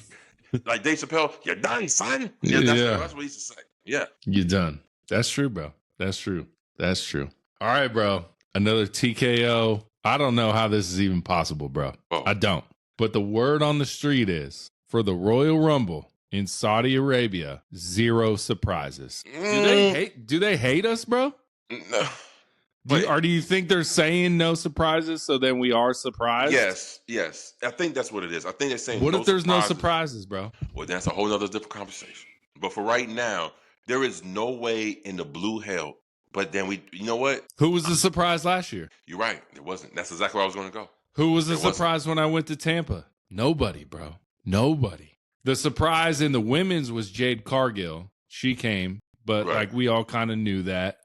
Like Dave Chappelle, you're done, son. That's what he used to say. Yeah. You done. That's true, bro. That's true. All right, bro. Another TKO. I don't know how this is even possible, bro. Oh. I don't. But the word on the street is, for the Royal Rumble in Saudi Arabia, 0 surprises. Do they hate us, bro? No. Do you think they're saying no surprises so then we are surprised? Yes. I think that's what it is. I think they're saying what if there's no surprises, bro? Well, that's a whole other different conversation. But for right now, there is no way in the blue hell. But then you know what? Who was the surprise last year? You're right. It wasn't. That's exactly where I was going to go. Who was the surprise when I went to Tampa? Nobody, bro. Nobody. The surprise in the women's was Jade Cargill. She came, but like we all kind of knew that.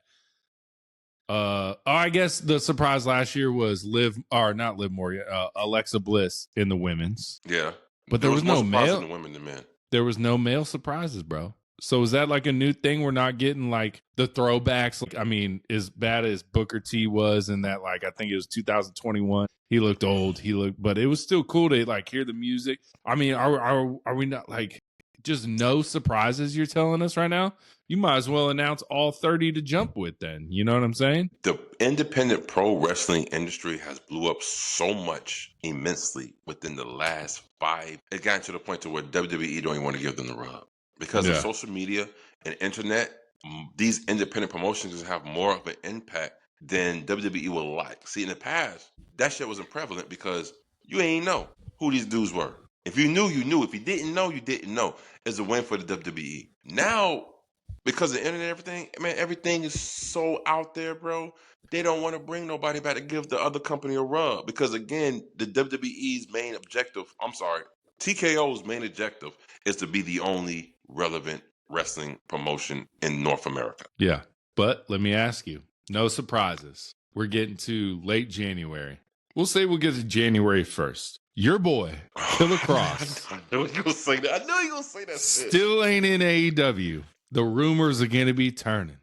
I guess the surprise last year was Alexa Bliss in the women's. Yeah. But there was no male. In the women than men. There was no male surprises, bro. So is that like a new thing? We're not getting like the throwbacks. Like, I mean, as bad as Booker T was in that, like, I think it was 2021. He looked old. But it was still cool to like hear the music. I mean, are we not like just no surprises you're telling us right now? You might as well announce all 30 to jump with then. You know what I'm saying? The independent pro wrestling industry has blew up so much immensely within the last 5. It got to the point to where WWE don't even want to give them the rub. Because of social media and internet, these independent promotions have more of an impact than WWE would like. See, in the past, that shit wasn't prevalent because you ain't know who these dudes were. If you knew, you knew. If you didn't know, you didn't know. It's a win for the WWE. Now, because of the internet and everything, man, everything is so out there, bro. They don't want to bring nobody back to give the other company a rub. Because, again, the WWE's main objective, TKO's main objective is to be the only relevant wrestling promotion in North America. Yeah. But let me ask you, no surprises. We're getting to late January. We'll say we'll get to January 1st. Your boy, Killer Cross. I knew you were going to say that. Still ain't in AEW. The rumors are going to be turning.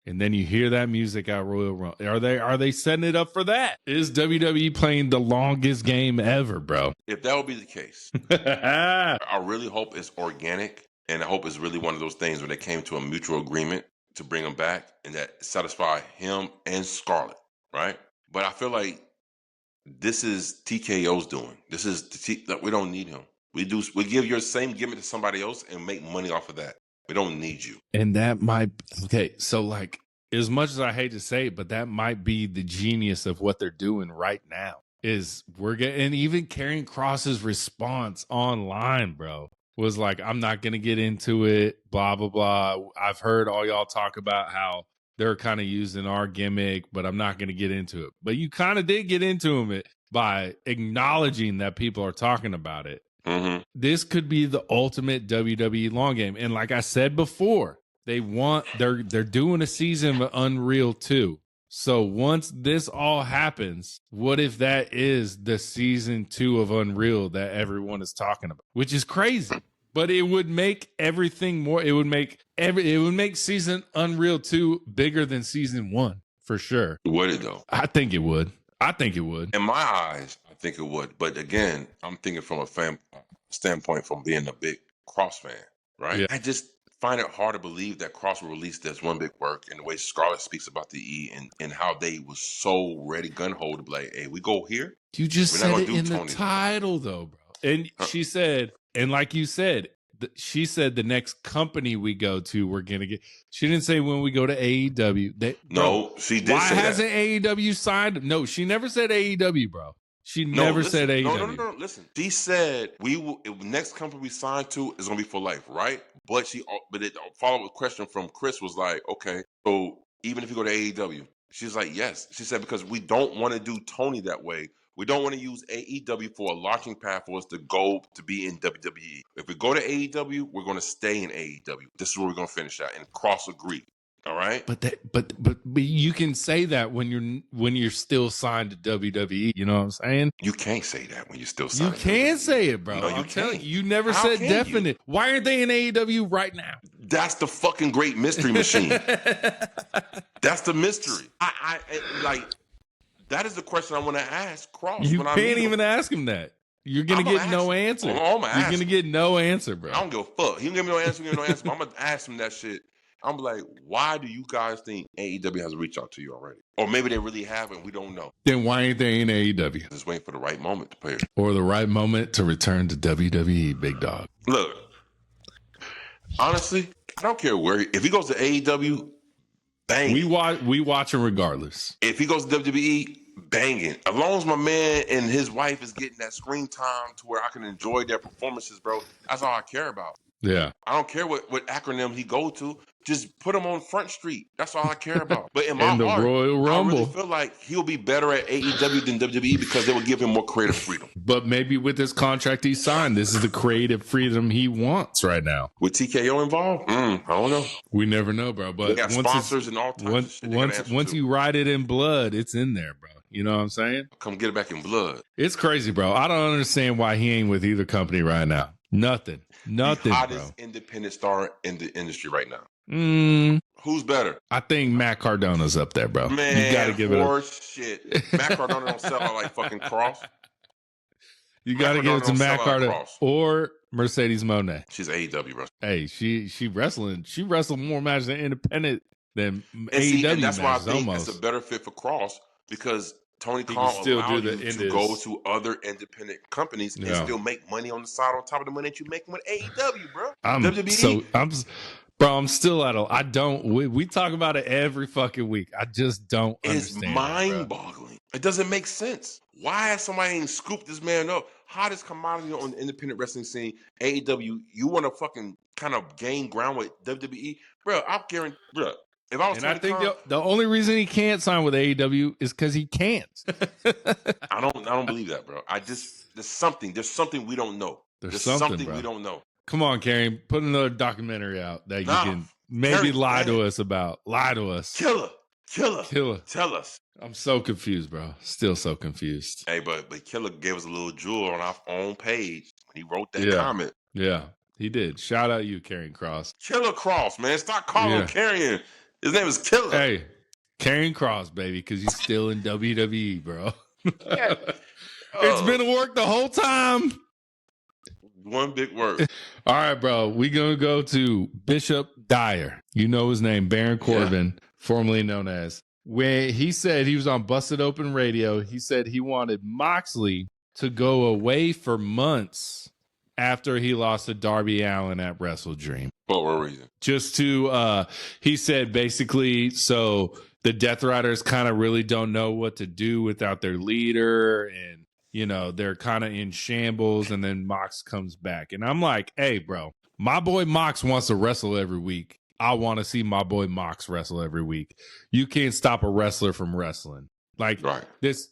And then you hear that music at Royal Rumble. Are they setting it up for that? Is WWE playing the longest game ever, bro? If that would be the case, I really hope it's organic, and I hope it's really one of those things where they came to a mutual agreement to bring him back and that satisfy him and Scarlett, right? But I feel like this is TKO's doing. This is that we don't need him. We give your same gimmick to somebody else and make money off of that. We don't need you. And that might, so like, as much as I hate to say it, but that might be the genius of what they're doing right now. is we're getting, and even Karrion Kross's response online, bro, was like, I'm not going to get into it, blah, blah, blah. I've heard all y'all talk about how they're kind of using our gimmick, but I'm not going to get into it. But you kind of did get into it by acknowledging that people are talking about it. Mm-hmm. This could be the ultimate WWE long game. And like I said before, they're doing a season of Unreal 2. So once this all happens, what if that is the season 2 of Unreal that everyone is talking about? Which is crazy. But it would make everything more, it would make season Unreal 2 bigger than season 1 for sure. Would it though? I think it would. In my eyes, I think it would. But again, I'm thinking from a fan standpoint, from being a big Cross fan, right? Yeah. I just find it hard to believe that Cross will release this one big work, and the way Scarlett speaks about the E and how they was so ready gun-ho to be like, hey, we go here. You just We're said not it gonna in do the Tony. title though, bro. And she said, and like you said, she said the next company we go to, we're going to get. She didn't say when we go to AEW. No, she did why say that. Why hasn't AEW signed? No, she never said AEW, bro. She never said AEW. No. Listen, she said next company we sign to is gonna be for life, right? But the follow-up question from Chris was like, okay, so even if you go to AEW, she's like, yes. She said because we don't want to do Tony that way. We don't want to use AEW for a launching pad for us to go to be in WWE. If we go to AEW, we're going to stay in AEW. This is where we're going to finish at. And Cross agreed. All right. But you can say that when you're still signed to WWE. You know what I'm saying? You can't say that when you're still signed. You can say it, bro. No, you I'm telling can't. you never How said can definite. you? Why aren't they in AEW right now? That's the fucking great mystery machine. That's the mystery. I like. That is the question I want to ask Cross. You when can't I meet even him. ask him that. You're gonna get no answer. You're gonna get no answer, bro. I don't give a fuck. He don't give me no answer. Give me no answer. But I'm gonna ask him that shit. I'm like, why do you guys think AEW has reached out to you already? Or maybe they really haven't. We don't know. Then why ain't they in AEW? Just waiting for the right moment to play it. Or the right moment to return to WWE, big dog. Look, honestly, I don't care where. If he goes to AEW, bang. We watch him regardless. If he goes to WWE, banging. As long as my man and his wife is getting that screen time to where I can enjoy their performances, bro, that's all I care about. Yeah. I don't care what acronym he go to. Just put him on Front Street. That's all I care about. But in my the heart, Royal Rumble, I really feel like he'll be better at AEW than WWE because they will give him more creative freedom. But maybe with this contract he signed, this is the creative freedom he wants right now. With TKO involved? I don't know. We never know, bro. But they got sponsors and all types of shit. Once you write it in blood, it's in there, bro. You know what I'm saying? Come get it back in blood. It's crazy, bro. I don't understand why he ain't with either company right now. Nothing, the hottest bro. independent star in the industry right now. Who's better? I think Matt Cardona's up there, bro. Man, you gotta give it up. Shit. Matt Cardona don't sell out like fucking Cross. You gotta give it to Matt Cardona or Mercedes Moné. She's AEW, bro. Hey, she wrestling. She wrestled more matches than independent than AEW. And that's why I think almost. it's a better fit for Cross because Tony Khan allowed you to go to other independent companies and still make money on the side on top of the money that you're making with AEW, bro. I'm still at a. I don't. We talk about it every fucking week. I just don't understand. It's mind-boggling. It doesn't make sense. Why has somebody ain't scooped this man up? Hottest commodity on the independent wrestling scene, AEW. You want to fucking kind of gain ground with WWE, bro? I guarantee, bro. If I was I think the only reason he can't sign with AEW is because he can't. I don't believe that, bro. There's something we don't know. There's something we don't know. Come on, Karrion, put another documentary out that you can maybe lie to us about. Lie to us. Killer. Tell us. I'm so confused, bro. Still so confused. Hey, but Killer gave us a little jewel on our own page when he wrote that comment. Yeah, he did. Shout out you, Karrion Kross. Killer Kross, man. Stop calling him Karrion. His name is Killer. Hey, Karrion Kross, baby, because he's still in WWE, bro. It's been a work the whole time. One big word. All right, bro. We gonna go to Bishop Dyer. You know his name, Baron Corbin, formerly known as. When he said he was on Busted Open Radio, he said he wanted Moxley to go away for months after he lost to Darby Allin at Wrestle Dream. For what reason? Just to, he said basically, so the Death Riders kind of really don't know what to do without their leader, and they're kind of in shambles, and then Mox comes back. And I'm like, hey, bro, my boy Mox wants to wrestle every week. I want to see my boy Mox wrestle every week. You can't stop a wrestler from wrestling. Like this,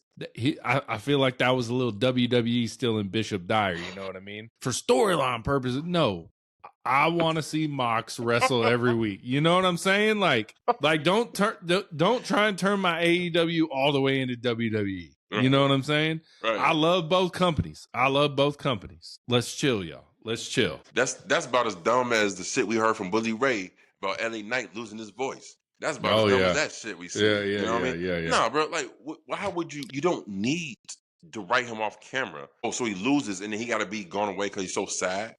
I feel like that was a little WWE still in Bishop Dyer, you know what I mean? For storyline purposes, no. I want to see Mox wrestle every week. You know what I'm saying? Like don't try and turn my AEW all the way into WWE. You know what I'm saying? Right. I love both companies. Let's chill, y'all. Let's chill. That's about as dumb as the shit we heard from Bully Ray about LA Knight losing his voice. That's about as dumb as that shit we see. You know what I mean? Yeah. Nah, bro. Like, how would you don't need to write him off camera. Oh, so he loses and then he got to be gone away because he's so sad.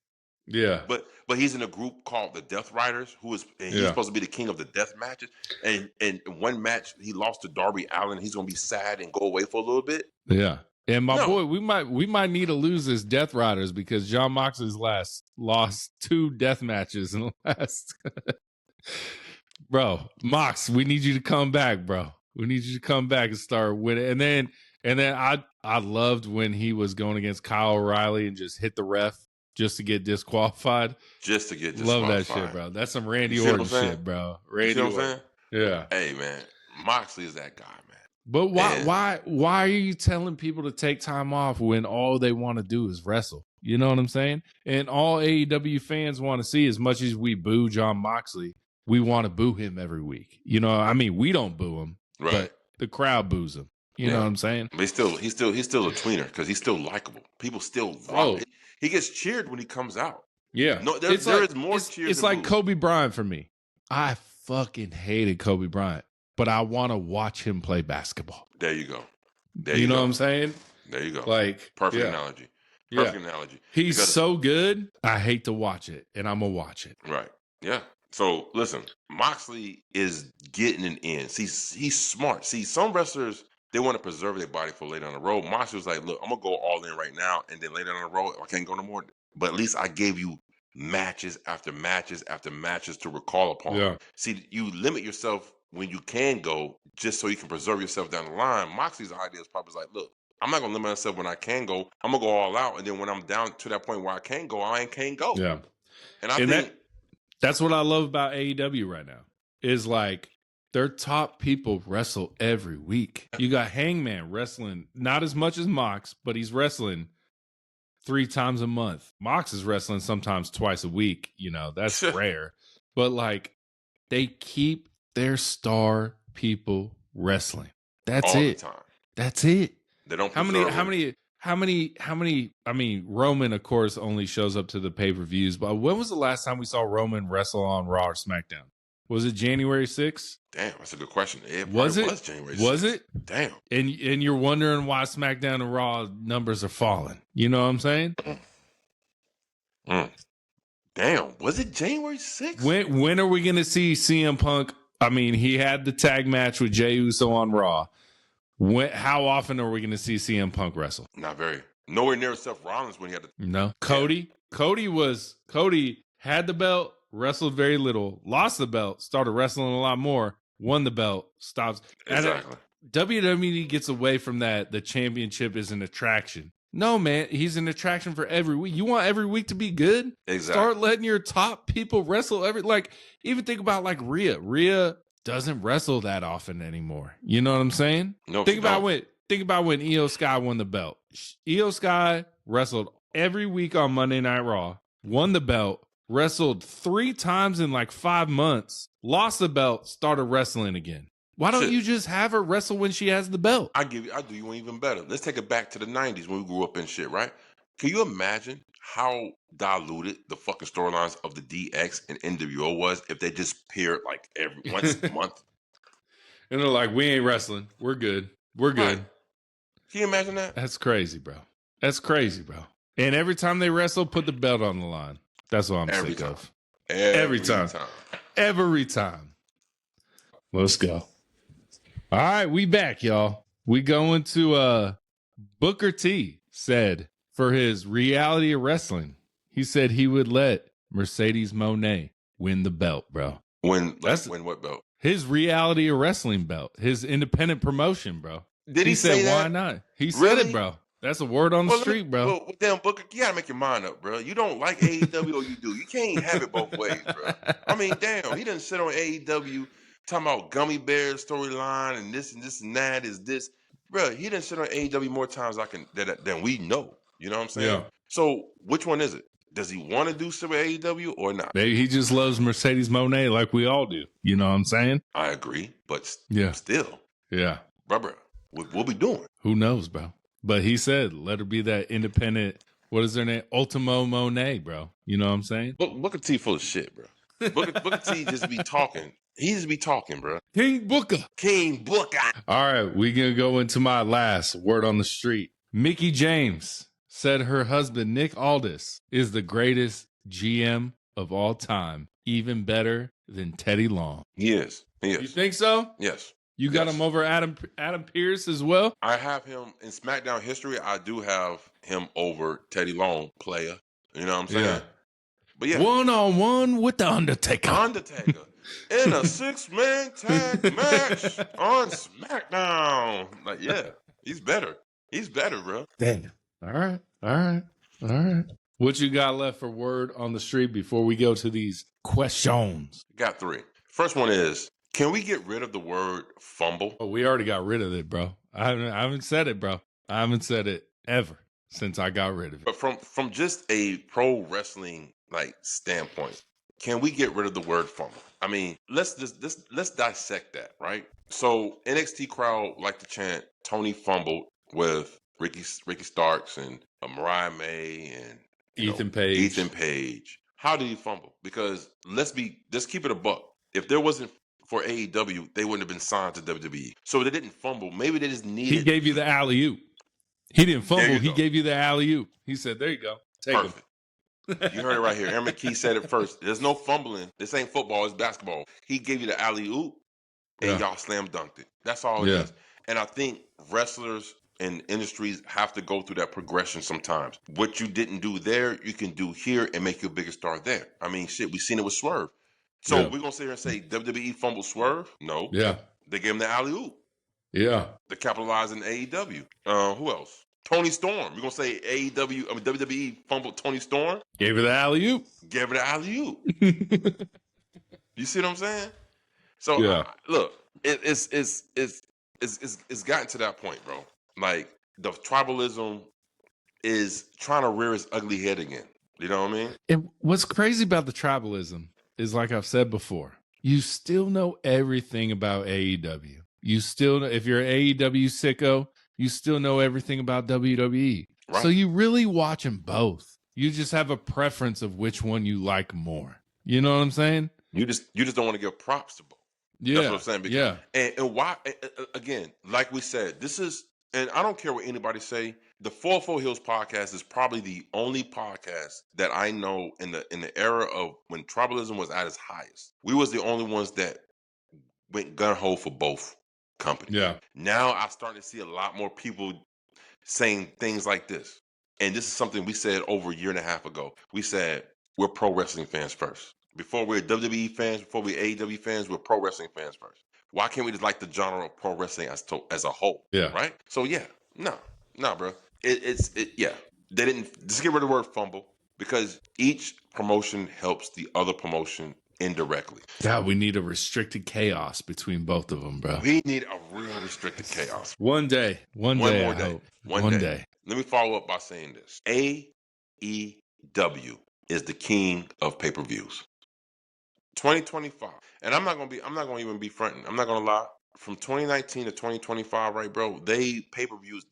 Yeah. But he's in a group called the Death Riders, he's supposed to be the king of the death matches. And in one match he lost to Darby Allin. He's gonna be sad and go away for a little bit. Yeah. And my boy, we might need to lose this Death Riders because John Moxley's lost 2 death matches in the last. Bro, Mox, we need you to come back, bro. We need you to come back and start winning. And then I loved when he was going against Kyle O'Reilly and just hit the ref just to get disqualified. Love that shit, bro. That's some Randy Orton shit, bro. Randy Orton. Yeah. Hey, man. Moxley is that guy, man. But why are you telling people to take time off when all they want to do is wrestle? You know what I'm saying? And all AEW fans want to see, as much as we boo John Moxley, we want to boo him every week. You know, I mean, we don't boo him, but the crowd boos him. You know what I'm saying? But he's still a tweener because he's still likable. People still love it. He gets cheered when he comes out. Yeah. No, there is more cheers. It's like Kobe Bryant for me. I fucking hated Kobe Bryant, but I want to watch him play basketball. There you go. You know what I'm saying? There you go. Like perfect analogy. Perfect analogy. He's so good. I hate to watch it, and I'm gonna watch it. Right. Yeah. So listen, Moxley is getting an in. See, he's smart. See, some wrestlers, they want to preserve their body for later on the road. Moxley was like, look, I'm going to go all in right now, and then later on the road, I can't go no more. But at least I gave you matches after matches after matches to recall upon. Yeah. See, you limit yourself when you can go just so you can preserve yourself down the line. Moxley's idea is probably like, look, I'm not going to limit myself when I can go. I'm going to go all out, and then when I'm down to that point where I can't go, I can't go. Yeah. And I think that's what I love about AEW right now is like, their top people wrestle every week. You got Hangman wrestling, not as much as Mox, but he's wrestling 3 times a month. Mox is wrestling sometimes twice a week. You know, that's rare. But like, they keep their star people wrestling. That's all it. the time. That's it. They don't. How many? I mean, Roman, of course, only shows up to the pay-per-views. But when was the last time we saw Roman wrestle on Raw or SmackDown? Was it January 6th? Damn, that's a good question. It was January 6th. Was it? Damn. And you're wondering why SmackDown and Raw numbers are falling. You know what I'm saying? Damn. Was it January 6th? When are we going to see CM Punk? I mean, he had the tag match with Jey Uso on Raw. How often are we going to see CM Punk wrestle? Not very. Nowhere near Seth Rollins when he had the... No. Cody? Yeah. Cody had the belt, wrestled very little, lost the belt, started wrestling a lot more, won the belt, stops. Exactly. WWE gets away from that. The championship is an attraction. No, man, he's an attraction for every week. You want every week to be good? Exactly. Start letting your top people wrestle even think about like Rhea. Rhea doesn't wrestle that often anymore. You know what I'm saying? No. Think about when Io Sky won the belt. Io Sky wrestled every week on Monday Night Raw, won the belt, wrestled 3 times in like 5 months, lost the belt, started wrestling again. Why don't you just have her wrestle when she has the belt? I'll do you one even better. Let's take it back to the 90s when we grew up and shit, right? Can you imagine how diluted the fucking storylines of the DX and NWO was if they just appeared like once a month? And they're like, we ain't wrestling. We're good. We're good. Right. Can you imagine that? That's crazy, bro. That's crazy, bro. And every time they wrestle, put the belt on the line. That's what I'm sick of. Every time. Every time. Let's go. All right, we back, y'all. We going to Booker T said for his reality of wrestling, he said he would let Mercedes Moné win the belt, bro. Win what belt? his reality of wrestling belt, his independent promotion, bro. Did he said, say that? why not? He said it, bro. That's a word on the street, bro. Well, damn, Booker, you gotta make your mind up, bro. You don't like AEW or you do. You can't have it both ways, bro. I mean, damn, he didn't sit on AEW talking about Gummy Bears storyline and this and that is this. Bro, he didn't sit on AEW more times than we know. You know what I'm saying? Yeah. So which one is it? Does he want to do stuff with AEW or not? Maybe he just loves Mercedes Moné like we all do. You know what I'm saying? I agree, but still. Yeah. Bro, we'll be doing. Who knows, bro? But he said, let her be that independent, what is her name? Ultimo Monet, bro. You know what I'm saying? Booker T full of shit, bro. Booker T just be talking. He just be talking, bro. King Booker. All right, we going to go into my last word on the street. Mickie James said her husband, Nick Aldis, is the greatest GM of all time. Even better than Teddy Long. He is. You think so? Yes. You got him over Adam Pearce as well? I have him in SmackDown history. I do have him over Teddy Long, player. You know what I'm saying? Yeah. But yeah. 1-on-1 with the Undertaker. In a 6-man tag match on SmackDown. Like, yeah, he's better. He's better, bro. Damn. All right. What you got left for word on the street before we go to these questions? Got 3. First one is, can we get rid of the word fumble? Oh, we already got rid of it, bro. I haven't said it, bro. I haven't said it ever since I got rid of it. But from just a pro wrestling standpoint, can we get rid of the word fumble? I mean, let's dissect that, right? So NXT crowd like to chant Tony fumbled with Ricky Starks and Mariah May and Ethan Page. How did he fumble? Because let's keep it a buck. If there wasn't for AEW, they wouldn't have been signed to WWE. So they didn't fumble. Maybe they just needed. He gave you the alley-oop. He didn't fumble. He gave you the alley-oop. He said, there you go. Take Perfect. You heard it right here. Aaron McKee said it first. There's no fumbling. This ain't football. It's basketball. He gave you the alley-oop, and y'all slam dunked it. That's all it is. And I think wrestlers and industries have to go through that progression sometimes. What you didn't do there, you can do here and make you a bigger star there. I mean, shit, we've seen it with Swerve. So we're going to sit here and say WWE fumbled Swerve? No. Yeah. They gave him the alley-oop. Yeah. They capitalized in AEW. Who else? Tony Storm. We're going to say WWE fumbled Tony Storm? Gave her the alley-oop. Gave her the alley-oop. You see what I'm saying? So, look, it's gotten to that point, bro. Like, the tribalism is trying to rear its ugly head again. You know what I mean? And what's crazy about the tribalism is, like I've said before, you still know everything about AEW. You still know, if you're an AEW sicko, you still know everything about WWE. Right. So you really watch them both. You just have a preference of which one you like more. You know what I'm saying? You just don't want to give props to both. Yeah. That's what I'm saying. Because, and why, again, like we said, this is, and I don't care what anybody say, the 404 Heelz podcast is probably the only podcast that I know in the era of when tribalism was at its highest. We was the only ones that went gun-ho for both companies. Yeah. Now I start to see a lot more people saying things like this. And this is something we said over a year and a half ago. We said, we're pro wrestling fans first. Before we're WWE fans, before we're AEW fans, we're pro wrestling fans first. Why can't we just like the genre of pro wrestling as a whole? Yeah. Right? So no, bro. They didn't just get rid of the word fumble because each promotion helps the other promotion indirectly. God, we need a restricted chaos between both of them, bro. We need a real restricted chaos. One day. One day. Let me follow up by saying this. AEW is the king of pay-per-views. 2025. And I'm not gonna even be fronting. I'm not gonna lie. From 2019 to 2025, right, bro? They pay-per-views.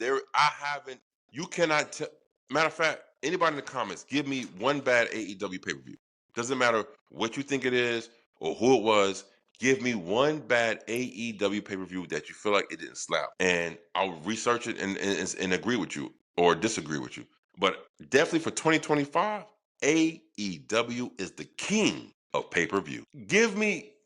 You cannot tell. Matter of fact, anybody in the comments, give me one bad AEW pay-per-view. Doesn't matter what you think it is or who it was. Give me one bad AEW pay-per-view that you feel like it didn't slap. And I'll research it and agree with you or disagree with you. But definitely for 2025, AEW is the king of pay-per-view.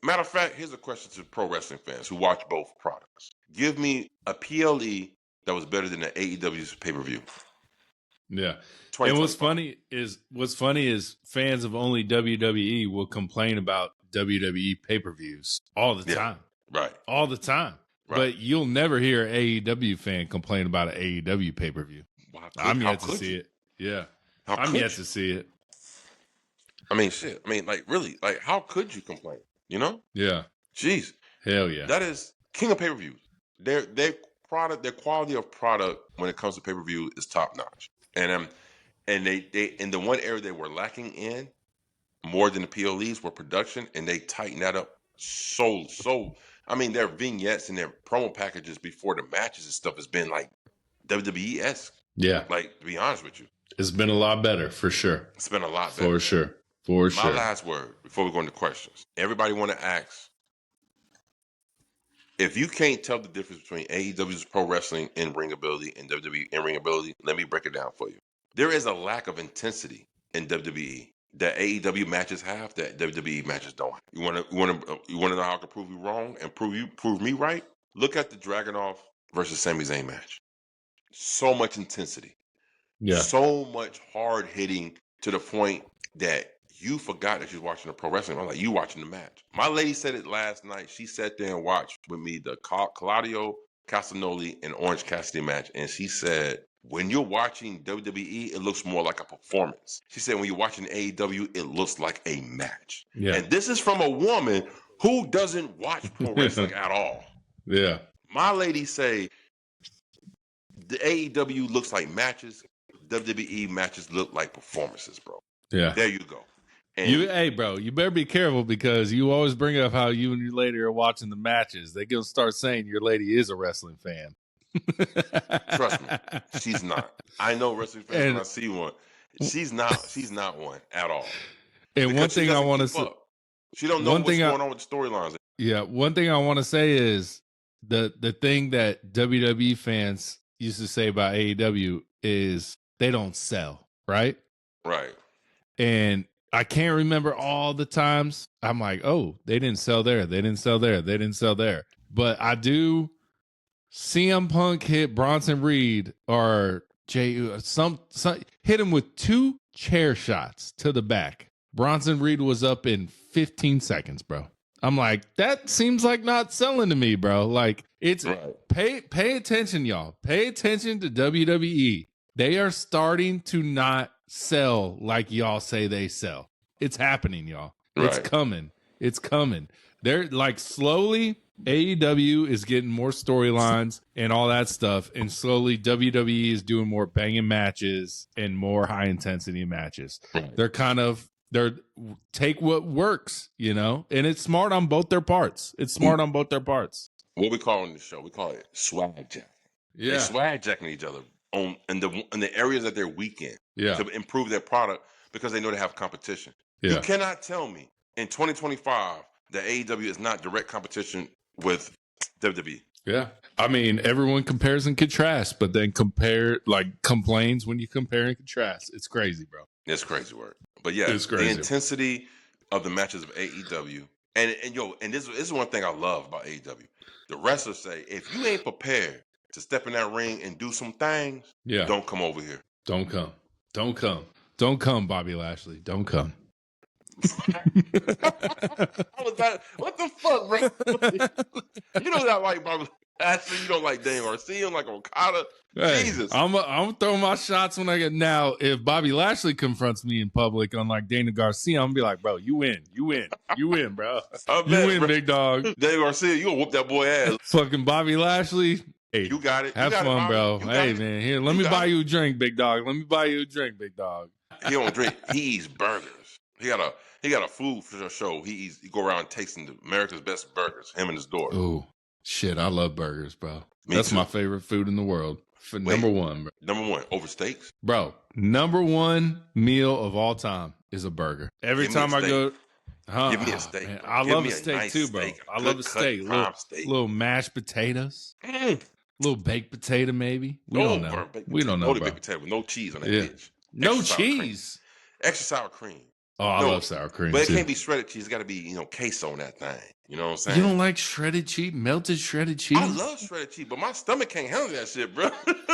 Matter of fact, here's a question to pro wrestling fans who watch both products. Give me a PLE that was better than the AEW's pay-per-view. Yeah. And what's funny is fans of only WWE will complain about WWE pay-per-views all the time. Right. All the time. Right. But you'll never hear an AEW fan complain about an AEW pay-per-view. I'm yet to see it. Yeah. I'm yet to see it. I mean, shit. I mean, like, really, like, how could you complain? You know? Yeah. Jeez. Hell yeah. That is king of pay-per-views. Their product, their quality of product when it comes to pay-per-view is top-notch. And they in the one area they were lacking in more than the PLEs were production, and they tightened that up so. I mean, their vignettes and their promo packages before the matches and stuff has been like WWE-esque. Yeah. Like, to be honest with you. It's been a lot better, for sure. It's been a lot better. For sure. For sure. My last word before we go into questions. Everybody want to ask, if you can't tell the difference between AEW's pro wrestling in-ring ability and WWE in-ring ability, let me break it down for you. There is a lack of intensity in WWE that AEW matches have that WWE matches don't. You want to know how I can prove you wrong and prove me right? Look at the Dragunov versus Sami Zayn match. So much intensity. Yeah. So much hard hitting to the point that you forgot that you was watching the pro wrestling. I'm like, you watching the match. My lady said it last night. She sat there and watched with me the Claudio Castagnoli and Orange Cassidy match. And she said, when you're watching WWE, it looks more like a performance. She said, when you're watching AEW, it looks like a match. Yeah. And this is from a woman who doesn't watch pro wrestling at all. Yeah. My lady say, the AEW looks like matches. WWE matches look like performances, bro. Yeah. There you go. And hey, bro, you better be careful because you always bring up how you and your lady are watching the matches. They're going to start saying your lady is a wrestling fan. Trust me, she's not. I know wrestling fans when I see one. She's not one at all. And one thing I want to say, she don't know what's going on with the storylines. Yeah, one thing I want to say is the thing that WWE fans used to say about AEW is they don't sell, right? Right. And I can't remember all the times I'm like, oh, they didn't sell there. They didn't sell there. They didn't sell there. But I do. CM Punk hit Bronson Reed or some hit him with 2 chair shots to the back. Bronson Reed was up in 15 seconds, bro. I'm like, that seems like not selling to me, bro. Like, it's right. Pay attention, y'all. Pay attention to WWE. They are starting to not sell like y'all say they sell. It's happening, y'all. It's right. Coming. It's coming. They're like slowly AEW is getting more storylines and all that stuff, and slowly WWE is doing more banging matches and more high intensity matches. Right. They're take what works, you know, and it's smart on both their parts. It's smart on both their parts. What we call in the show, we call it swag jack. Yeah, they're swag jacking each other in the areas that they're weak in, to improve their product because they know they have competition. Yeah. You cannot tell me in 2025 that AEW is not direct competition with WWE. Yeah. I mean, everyone compares and contrasts, but then complains when you compare and contrast. It's crazy, bro. It's crazy work. But yeah, the intensity of the matches of AEW. And this is one thing I love about AEW. The wrestlers say, if you ain't prepared to step in that ring and do some things, don't come over here. Don't come. Don't come. Don't come, Bobby Lashley. Don't come. What the fuck, bro? You know that like Bobby Lashley, you don't like Daniel Garcia, like Okada. Hey, Jesus. I'm gonna throw my shots when I get now. If Bobby Lashley confronts me in public unlike Daniel Garcia, I'm gonna be like, bro, you win, bro. You win, big dog. Daniel Garcia, you gonna whoop that boy ass. Fucking Bobby Lashley. Hey, you got it. Have fun, bro. Hey, man, here, let me buy you a drink, big dog. Let me buy you a drink, big dog. He don't drink. He eats burgers. He got a food show. He go around tasting America's best burgers. Him and his daughter. Ooh, shit! I love burgers, bro. That's my favorite food in the world. Number one, bro. Number one over steaks, bro. Number one meal of all time is a burger. Every time I go, give me a steak. Man, I love a steak too, bro. I love a steak. Little mashed potatoes, little baked potato, maybe. We don't know. We don't know, bro. Baked potato with no cheese on that bitch. No cheese. Extra sour cream. Oh, I No, love sour cream but it too. can't be shredded cheese. It's got to be, queso on that thing. You know what I'm saying? You don't like shredded cheese, melted shredded cheese? I love shredded cheese, but my stomach can't handle that shit, bro.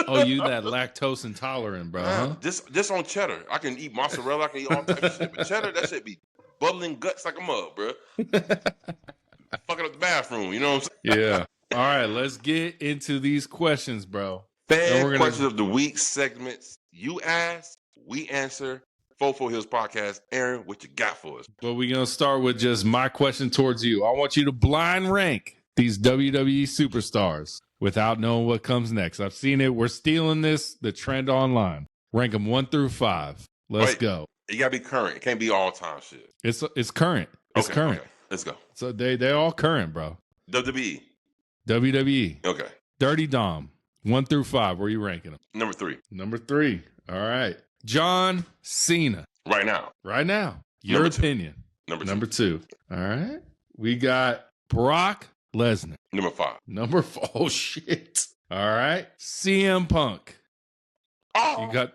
Oh, you that lactose intolerant, bro, huh? Just on cheddar. I can eat mozzarella. I can eat all type of shit. But cheddar, that shit be bubbling guts like a mug, bro. Fucking up the bathroom. You know what I'm saying? Yeah. All right, let's get into these questions, bro. Fan questions of the week segments. You ask, we answer. Fofo Heelz podcast. Aaron, what you got for us? Well, we're going to start with just my question towards you. I want you to blind rank these WWE superstars without knowing what comes next. I've seen it. We're stealing this, the trend online. Rank them 1 through 5. Let's go. You got to be current. It can't be all time shit. It's current. It's current. Okay. Let's go. So they're all current, bro. WWE. WWE. Okay. Dirty Dom. 1 through 5. Where are you ranking them? Number 3. Number 3. All right. John Cena. Right now. Right now. Your opinion. Number 2. All right. We got Brock Lesnar. Number 5. Number 4. Oh, shit. All right. CM Punk. Oh, you got.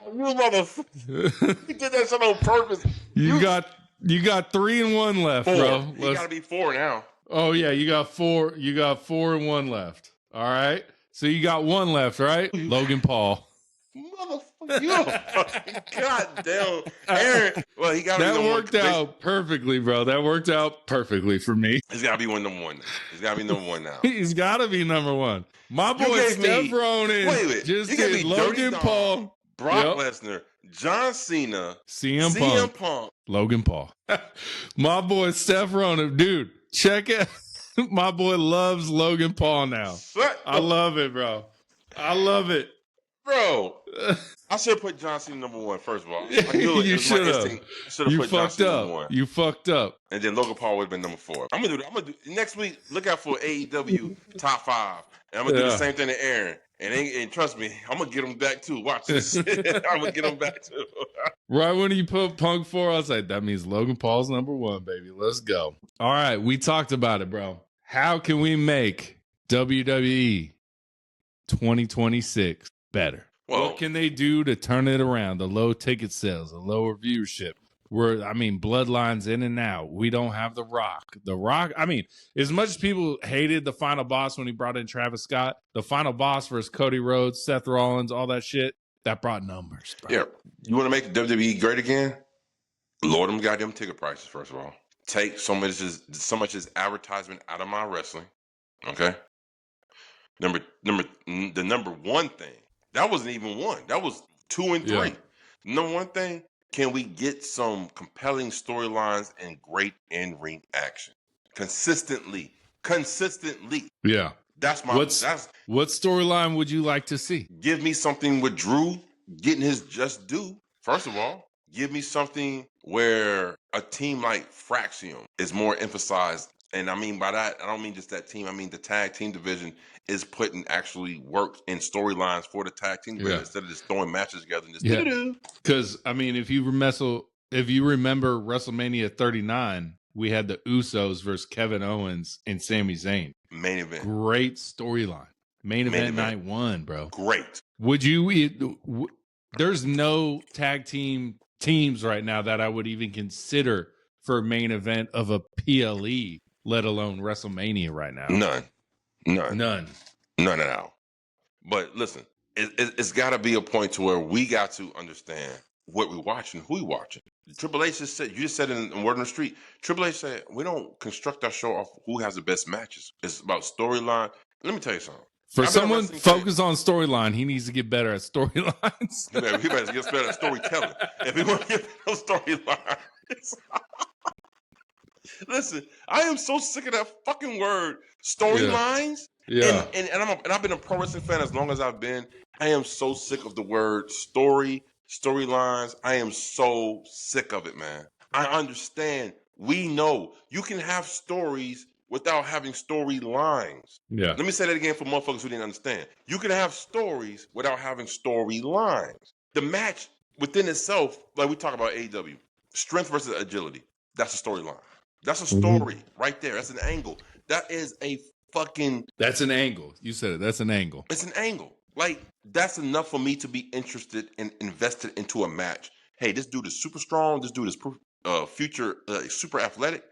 You motherfucker. You did that shit on purpose. You got 3 and 1 left, 4. bro. You got to be 4 now. Oh, yeah. You got 4. You got 4 and 1 left. All right. So you got 1 left, right? Logan Paul. Motherfucker, you fucking goddamn Aaron. Well, he got that worked out perfectly, bro. That worked out perfectly for me. He's got to be number 1. He's got to be number 1 now. He's got to be number 1. My boy Steph Ronan just did Logan Paul, Brock Lesnar, John Cena, CM Punk, Logan Paul. My boy Steph Ronan, dude, check it. My boy loves Logan Paul now. I love it, bro. I love it. Bro, I should have put John Cena number 1, first of all. You should have. You fucked up. You fucked up. And then Logan Paul would have been number 4. I'm gonna do next week. Look out for AEW top 5, and I'm gonna do the same thing to Aaron. And trust me, I'm gonna get him back too. Watch this. I'm gonna get him back too. Right when you put Punk 4, I was like, that means Logan Paul's number 1, baby. Let's go. All right, we talked about it, bro. How can we make WWE 2026 better? Well, what can they do to turn it around? The low ticket sales, the lower viewership. Bloodlines in and out. We don't have The Rock. The Rock, as much as people hated the final boss when he brought in Travis Scott, the final boss versus Cody Rhodes, Seth Rollins, all that shit, that brought numbers, bro. Yeah. You want to make WWE great again? Lower them goddamn ticket prices, first of all. Take so much as advertisement out of my wrestling. Okay? The number 1 thing. That wasn't even 1. That was 2 and 3. Yeah. Number 1 thing, can we get some compelling storylines and great in-ring action? Consistently. Yeah. That's my... What storyline would you like to see? Give me something with Drew getting his just due. First of all, give me something where a team like Fraxium is more emphasized. And I mean by that, I don't mean just that team. I mean the tag team division is putting actually work in storylines for the tag team division instead of just throwing matches together and just Because if you remember WrestleMania 39, we had the Usos versus Kevin Owens and Sami Zayn. Main event. Great storyline. Main event night 1, bro. Great. Would you? There's no tag teams right now that I would even consider for main event of a PLE, let alone WrestleMania right now. None at all. But listen, it's got to be a point to where we got to understand what we're watching, who we're watching. Triple H just said, you just said in Word on the Street, Triple H said, we don't construct our show off who has the best matches. It's about storyline. Let me tell you something. For someone focused on storyline, he needs to get better at storylines. He better get better at storytelling. If he want to get better at storylines. Listen, I am so sick of that fucking word, storylines. Yeah. And I've been a pro wrestling fan as long as I've been. I am so sick of the word storylines. I am so sick of it, man. I understand. We know you can have stories without having storylines. Yeah. Let me say that again for motherfuckers who didn't understand. You can have stories without having storylines. The match within itself, like we talk about AEW, strength versus agility. That's a storyline. That's a story right there. That's an angle. That is a fucking... That's an angle. You said it. That's an angle. It's an angle. Like, that's enough for me to be interested and invested into a match. hey, this dude is super strong. This dude is future super athletic.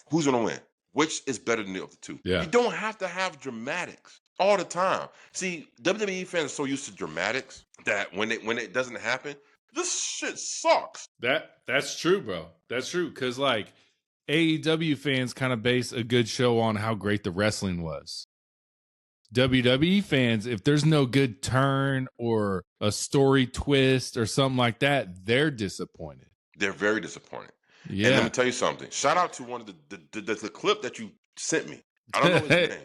Who's gonna win? Which is better than the other two? Yeah. You don't have to have dramatics all the time. See, WWE fans are so used to dramatics that when it doesn't happen, this shit sucks. That's true, bro. That's true. Because like AEW fans kind of base a good show on how great the wrestling was. WWE fans, if there's no good turn or a story twist or something like that, they're disappointed. They're very disappointed. Yeah. And let me tell you something. Shout out to one of the clip that you sent me. I don't know his name.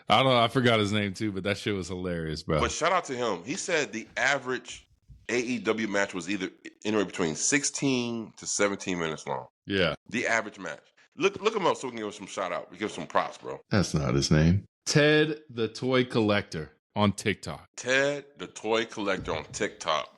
I don't know. I forgot his name too, but that shit was hilarious, bro. But shout out to him. He said the average AEW match was either anywhere between 16 to 17 minutes long. Yeah. The average match. Look him up so we can give him some shout out. We give him some props, bro. That's not his name. Ted the Toy Collector on TikTok. Ted the Toy Collector on TikTok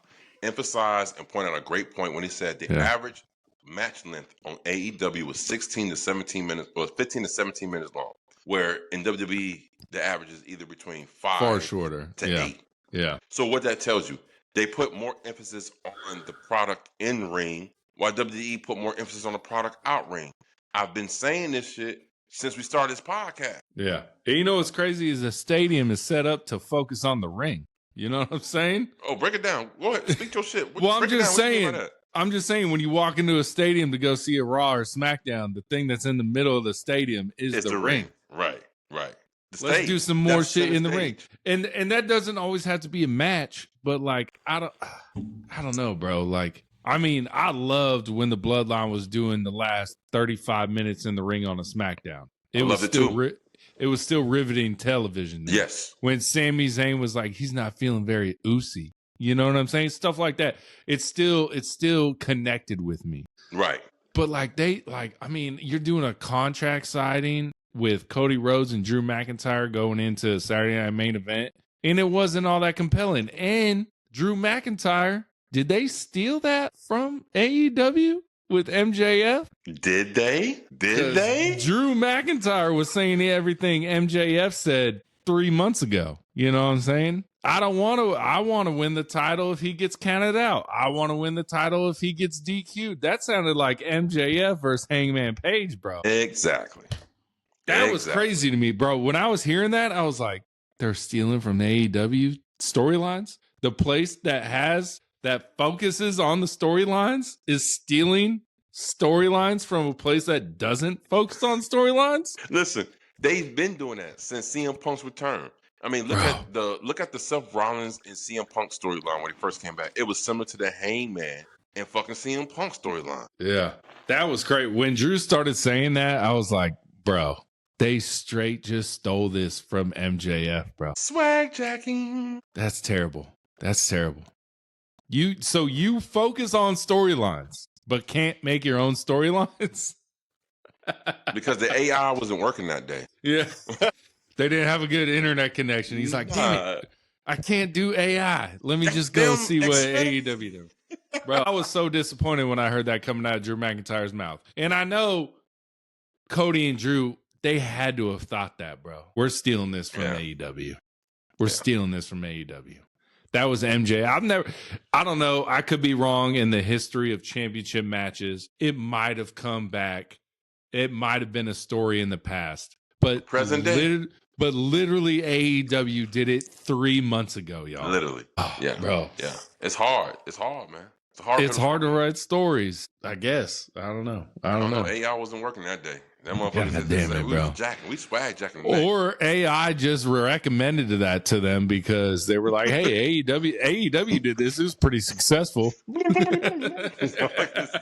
emphasized and pointed out a great point when he said the average match length on AEW was 16 to 17 minutes, or 15 to 17 minutes long. Where in WWE, the average is either between 5 far shorter to 8. Yeah. So what that tells you, they put more emphasis on the product in ring, while WWE put more emphasis on the product out ring. I've been saying this shit since we started this podcast. Yeah. And you know what's crazy is the stadium is set up to focus on the ring. You know what I'm saying? Oh, break it down. Go ahead. Speak your shit. Well, I'm just saying when you walk into a stadium to go see a Raw or SmackDown, the thing that's in the middle of the stadium is the ring. Right. Let's do some more shit in the ring. And that doesn't always have to be a match, but like I don't know, bro. Like I mean, I loved when the Bloodline was doing the last 35 minutes in the ring on a SmackDown. It was still riveting television. There. Yes. When Sami Zayn was like, he's not feeling very oozy. You know what I'm saying? Stuff like that. It's still connected with me. Right. But you're doing a contract signing with Cody Rhodes and Drew McIntyre going into Saturday Night Main Event, and it wasn't all that compelling. And Drew McIntyre, did they steal that from AEW with MJF? Did they? Drew McIntyre was saying everything MJF said 3 months ago. You know what I'm saying? I want to win the title if he gets counted out. I want to win the title if he gets DQ'd. That sounded like MJF versus Hangman Page, bro. Exactly. That was crazy to me, bro. When I was hearing that, I was like, they're stealing from the AEW storylines? The place that focuses on the storylines is stealing storylines from a place that doesn't focus on storylines? Listen, they've been doing that since CM Punk's return. I mean, look at the Seth Rollins and CM Punk storyline when he first came back. It was similar to the Hangman and fucking CM Punk storyline. Yeah, that was great. When Drew started saying that, I was like, bro, they straight just stole this from MJF, bro. Swag jacking. That's terrible. You focus on storylines, but can't make your own storylines? Because the AI wasn't working that day. Yeah. They didn't have a good internet connection. He's like, damn it, I can't do AI. Let me just go see what AEW do. Bro, I was so disappointed when I heard that coming out of Drew McIntyre's mouth. And I know Cody and Drew, they had to have thought that, bro. We're stealing this from AEW. We're stealing this from AEW. That was MJ. I don't know. I could be wrong in the history of championship matches. It might have come back. It might have been a story in the past. But present day. But literally AEW did it 3 months ago, y'all. Literally. Yeah. Bro. Yeah. It's hard. It's hard, man. It's hard to write stories, I guess. I don't know. AI wasn't working that day. That motherfucker God damn it, bro. We swag jacking. Or AI just recommended that to them because they were like, hey, AEW did this. It was pretty successful. This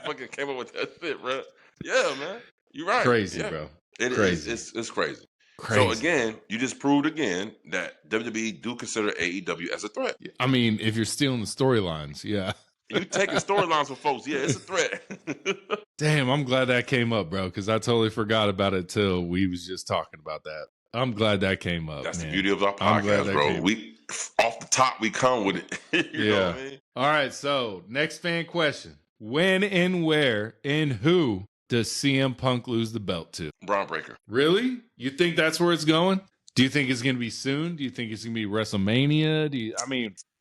fucking came up with that shit, bro. Yeah, man. You're right. Crazy, bro. Crazy. It's crazy. So again, you just proved again that WWE do consider AEW as a threat. I mean, if you're stealing the storylines, yeah. You taking storylines for folks, yeah, it's a threat. Damn, I'm glad that came up, bro, because I totally forgot about it till we was just talking about that. I'm glad that came up. That's the beauty of our podcast, bro. We off the top, we come with it. You know what I mean? All right, so next fan question. When and where and who does CM Punk lose the belt to? Braun Breaker. Really? You think that's where it's going? Do you think it's going to be soon? Do you think it's going to be WrestleMania?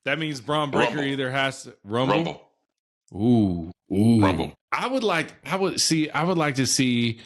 That means Braun Breaker either has to... Rumble? Ooh. Rumble. I would like to see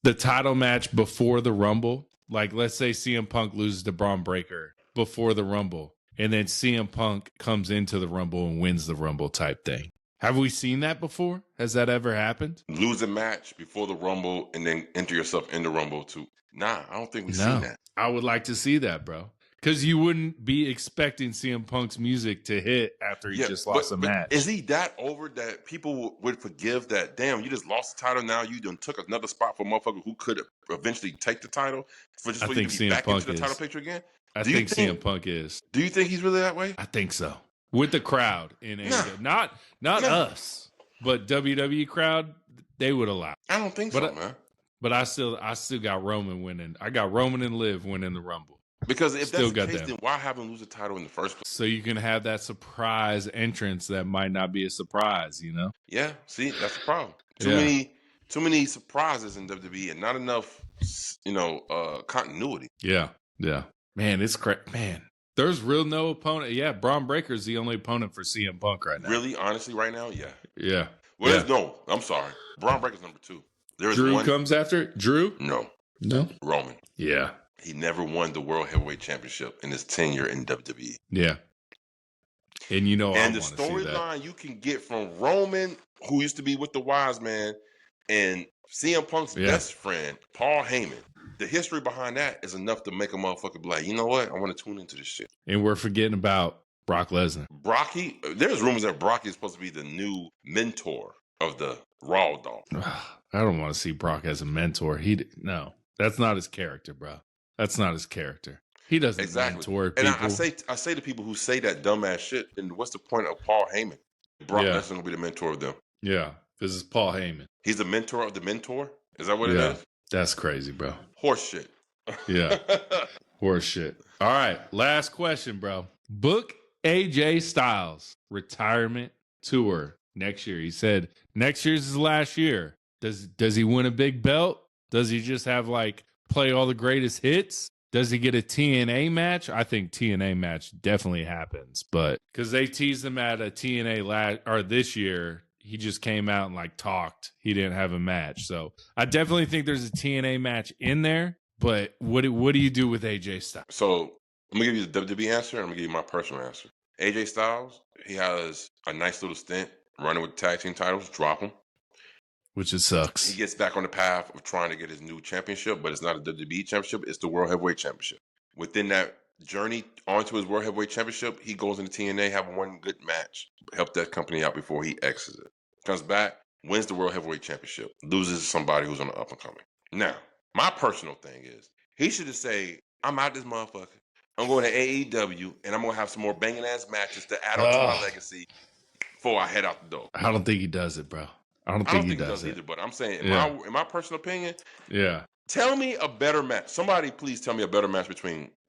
the title match before the Rumble. Like, let's say CM Punk loses to Braun Breaker before the Rumble, and then CM Punk comes into the Rumble and wins the Rumble type thing. Have we seen that before? Has that ever happened? Lose a match before the Rumble and then enter yourself in the Rumble too. Nah, I don't think we've seen that. I would like to see that, bro. Because you wouldn't be expecting CM Punk's music to hit after he just lost a match. Is he that over that people would forgive that, damn, you just lost the title, now you done took another spot for a motherfucker who could eventually take the title for you to be CM back Punk into the title picture again? I think CM Punk is. Do you think he's really that way? I think so. With the crowd in AEW. Not us, but WWE crowd, they would allow. I don't think so, man. But I still got Roman winning. I got Roman and Liv winning the Rumble. Because if that's the case, then why have him lose the title in the first place? So you can have that surprise entrance that might not be a surprise, you know? Yeah, see, that's the problem. Too many surprises in WWE and not enough, continuity. Yeah. Man, it's man. There's real no opponent. Yeah, Braun Breaker's the only opponent for CM Punk right now. Really, honestly, right now, yeah. Yeah. Well, no, I'm sorry. Braun Breaker's number 2. Drew comes after it? Drew? No. Roman. Yeah. He never won the World Heavyweight Championship in his tenure in WWE. Yeah. And the storyline you can get from Roman, who used to be with the Wise Man, and CM Punk's best friend, Paul Heyman. The history behind that is enough to make a motherfucker be like, you know what? I want to tune into this shit. And we're forgetting about Brock Lesnar. There's rumors that Brock is supposed to be the new mentor of the Raw dog. I don't want to see Brock as a mentor. No, that's not his character, bro. That's not his character. He doesn't mentor people. And I say to people who say that dumbass shit, and what's the point of Paul Heyman? Brock Lesnar going to be the mentor of them. Yeah, because it's Paul Heyman. He's the mentor of the mentor? Is that what it is? That's crazy, bro. Horse shit. Yeah. Horse shit. All right, last question, bro. Book AJ Styles retirement tour next year. He said next year's his last year. Does he win a big belt? Does he just have play all the greatest hits? Does he get a TNA match? I think TNA match definitely happens, but because they teased him at a TNA this year, he just came out and talked. He didn't have a match, so I definitely think there's a TNA match in there. But what do you do with AJ Styles? So I'm gonna give you the WWE answer. And I'm gonna give you my personal answer. AJ Styles, he has a nice little stint running with tag team titles, drop him. Which it sucks. He gets back on the path of trying to get his new championship, but it's not a WWE championship. It's the World Heavyweight Championship. Within that journey onto his World Heavyweight Championship, he goes into TNA, have one good match, help that company out before he exits it. Comes back, wins the World Heavyweight Championship, loses to somebody who's on the up and coming. Now, my personal thing is, he should have said, I'm out this motherfucker. I'm going to AEW, and I'm going to have some more banging ass matches to add on to my legacy before I head out the door. I don't think he does it, bro. I don't think he does it either, but I'm saying, in my personal opinion, tell me a better match. Somebody please tell me a better match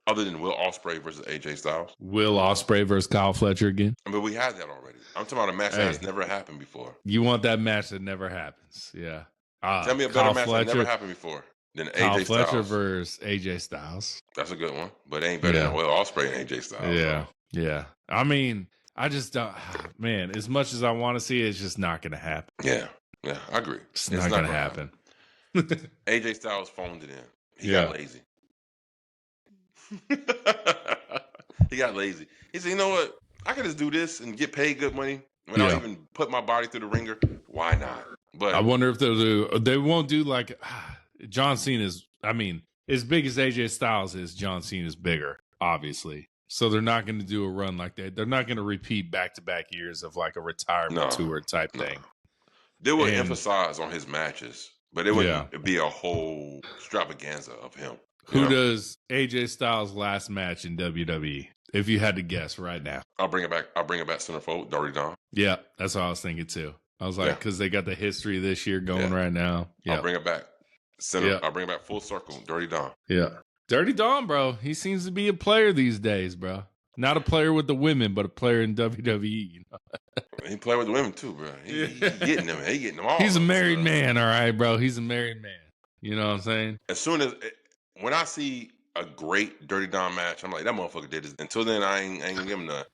other than Will Ospreay versus AJ Styles. Will Ospreay versus Kyle Fletcher again? I mean, we had that already. I'm talking about a match that has never happened before. You want that match that never happens. Yeah. Tell me a better match that never happened before than AJ Kyle Styles. Fletcher versus AJ Styles. That's a good one, but it ain't better than Will Ospreay and AJ Styles. Yeah. So. Yeah. I mean, I just don't, man, as much as I want to see it, it's just not going to happen. Yeah, I agree. It's not going to happen. AJ Styles phoned it in. He got lazy. He got lazy. He said, you know what? I could just do this and get paid good money without even put my body through the ringer. Why not? But I wonder if they won't do John Cena's, I mean, as big as AJ Styles is, John Cena's bigger, obviously. So they're not going to do a run like that. They're not going to repeat back-to-back years of a retirement tour type thing. They would emphasize on his matches, but it wouldn't be a whole extravaganza of him. Who does AJ Styles' last match in WWE? If you had to guess right now. I'll bring it back centerfold, Dirty Dom. Yeah, that's what I was thinking too. I was like, because they got the history this year going right now. Yeah. I'll bring it back. I'll bring it back full circle, Dirty Dom. Yeah. Dirty Dom, bro. He seems to be a player these days, bro. Not a player with the women, but a player in WWE. You know? He play with the women too, bro. He getting them. He getting them all. He's a married man, all right, bro. He's a married man. You know what I'm saying? As soon as when I see a great Dirty Dom match, I'm like, that motherfucker did this. Until then, I ain't gonna give him the.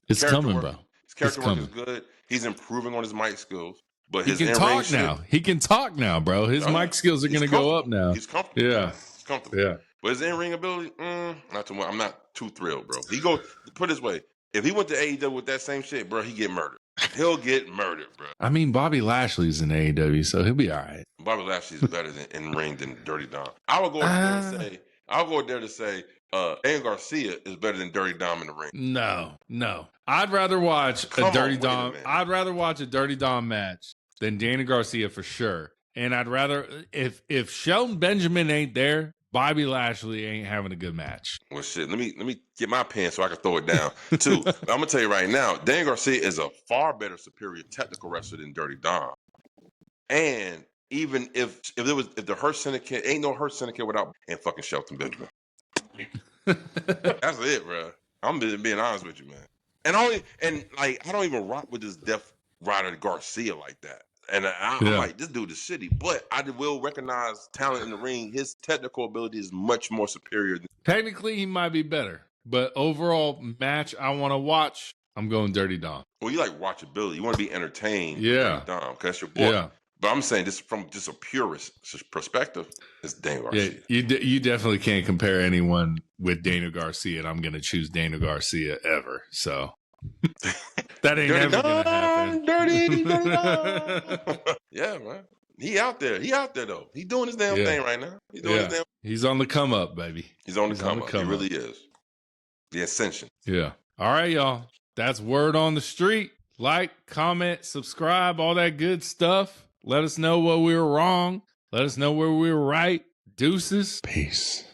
It's coming, bro. His character work is good. He's improving on his mic skills. But he his can talk now. He can talk now, bro. His mic skills are going to go up now. He's comfortable. Yeah. He's comfortable. Yeah. But his in-ring ability, not too much. I'm not too thrilled, bro. Put it this way. If he went to AEW with that same shit, bro, he'd get murdered. He'll get murdered, bro. I mean, Bobby Lashley's in AEW, so he'll be all right. Bobby Lashley's better in ring than Dirty Dom. I would go there to say Daniel Garcia is better than Dirty Dom in the ring. No. I'd rather watch a Dirty Dom. I'd rather watch a Dirty Dom match than Daniel Garcia for sure. And I'd rather if Shelton Benjamin ain't there, Bobby Lashley ain't having a good match. Well, shit. Let me get my pen so I can throw it down. Two, I'm gonna tell you right now, Daniel Garcia is a far better, superior technical wrestler than Dirty Dom. And even if the Hurt Syndicate ain't no Hurt Syndicate without and fucking Shelton Benjamin. That's it, bro. I'm being honest with you, man. And I don't even rock with this Death Rider Garcia like that. And I'm like, this dude is shitty, but I will recognize talent in the ring. His technical ability is much more superior. Technically, he might be better, but overall match I want to watch, I'm going Dirty Dom. Well, you like watchability. You want to be entertained. Yeah. Dirty Dom, because that's your boy. Yeah. But I'm saying this from just a purist perspective, it's Daniel Garcia. Yeah, you definitely can't compare anyone with Daniel Garcia, and I'm going to choose Daniel Garcia ever. So that ain't never going to happen. Dirty Dom. Yeah, man. He out there though. He doing his damn thing right now. He's on the come up, baby. He's on the come up. He really is. The ascension. Yeah. All right, y'all. That's word on the street. Like, comment, subscribe, all that good stuff. Let us know what we were wrong. Let us know where we were right. Deuces. Peace.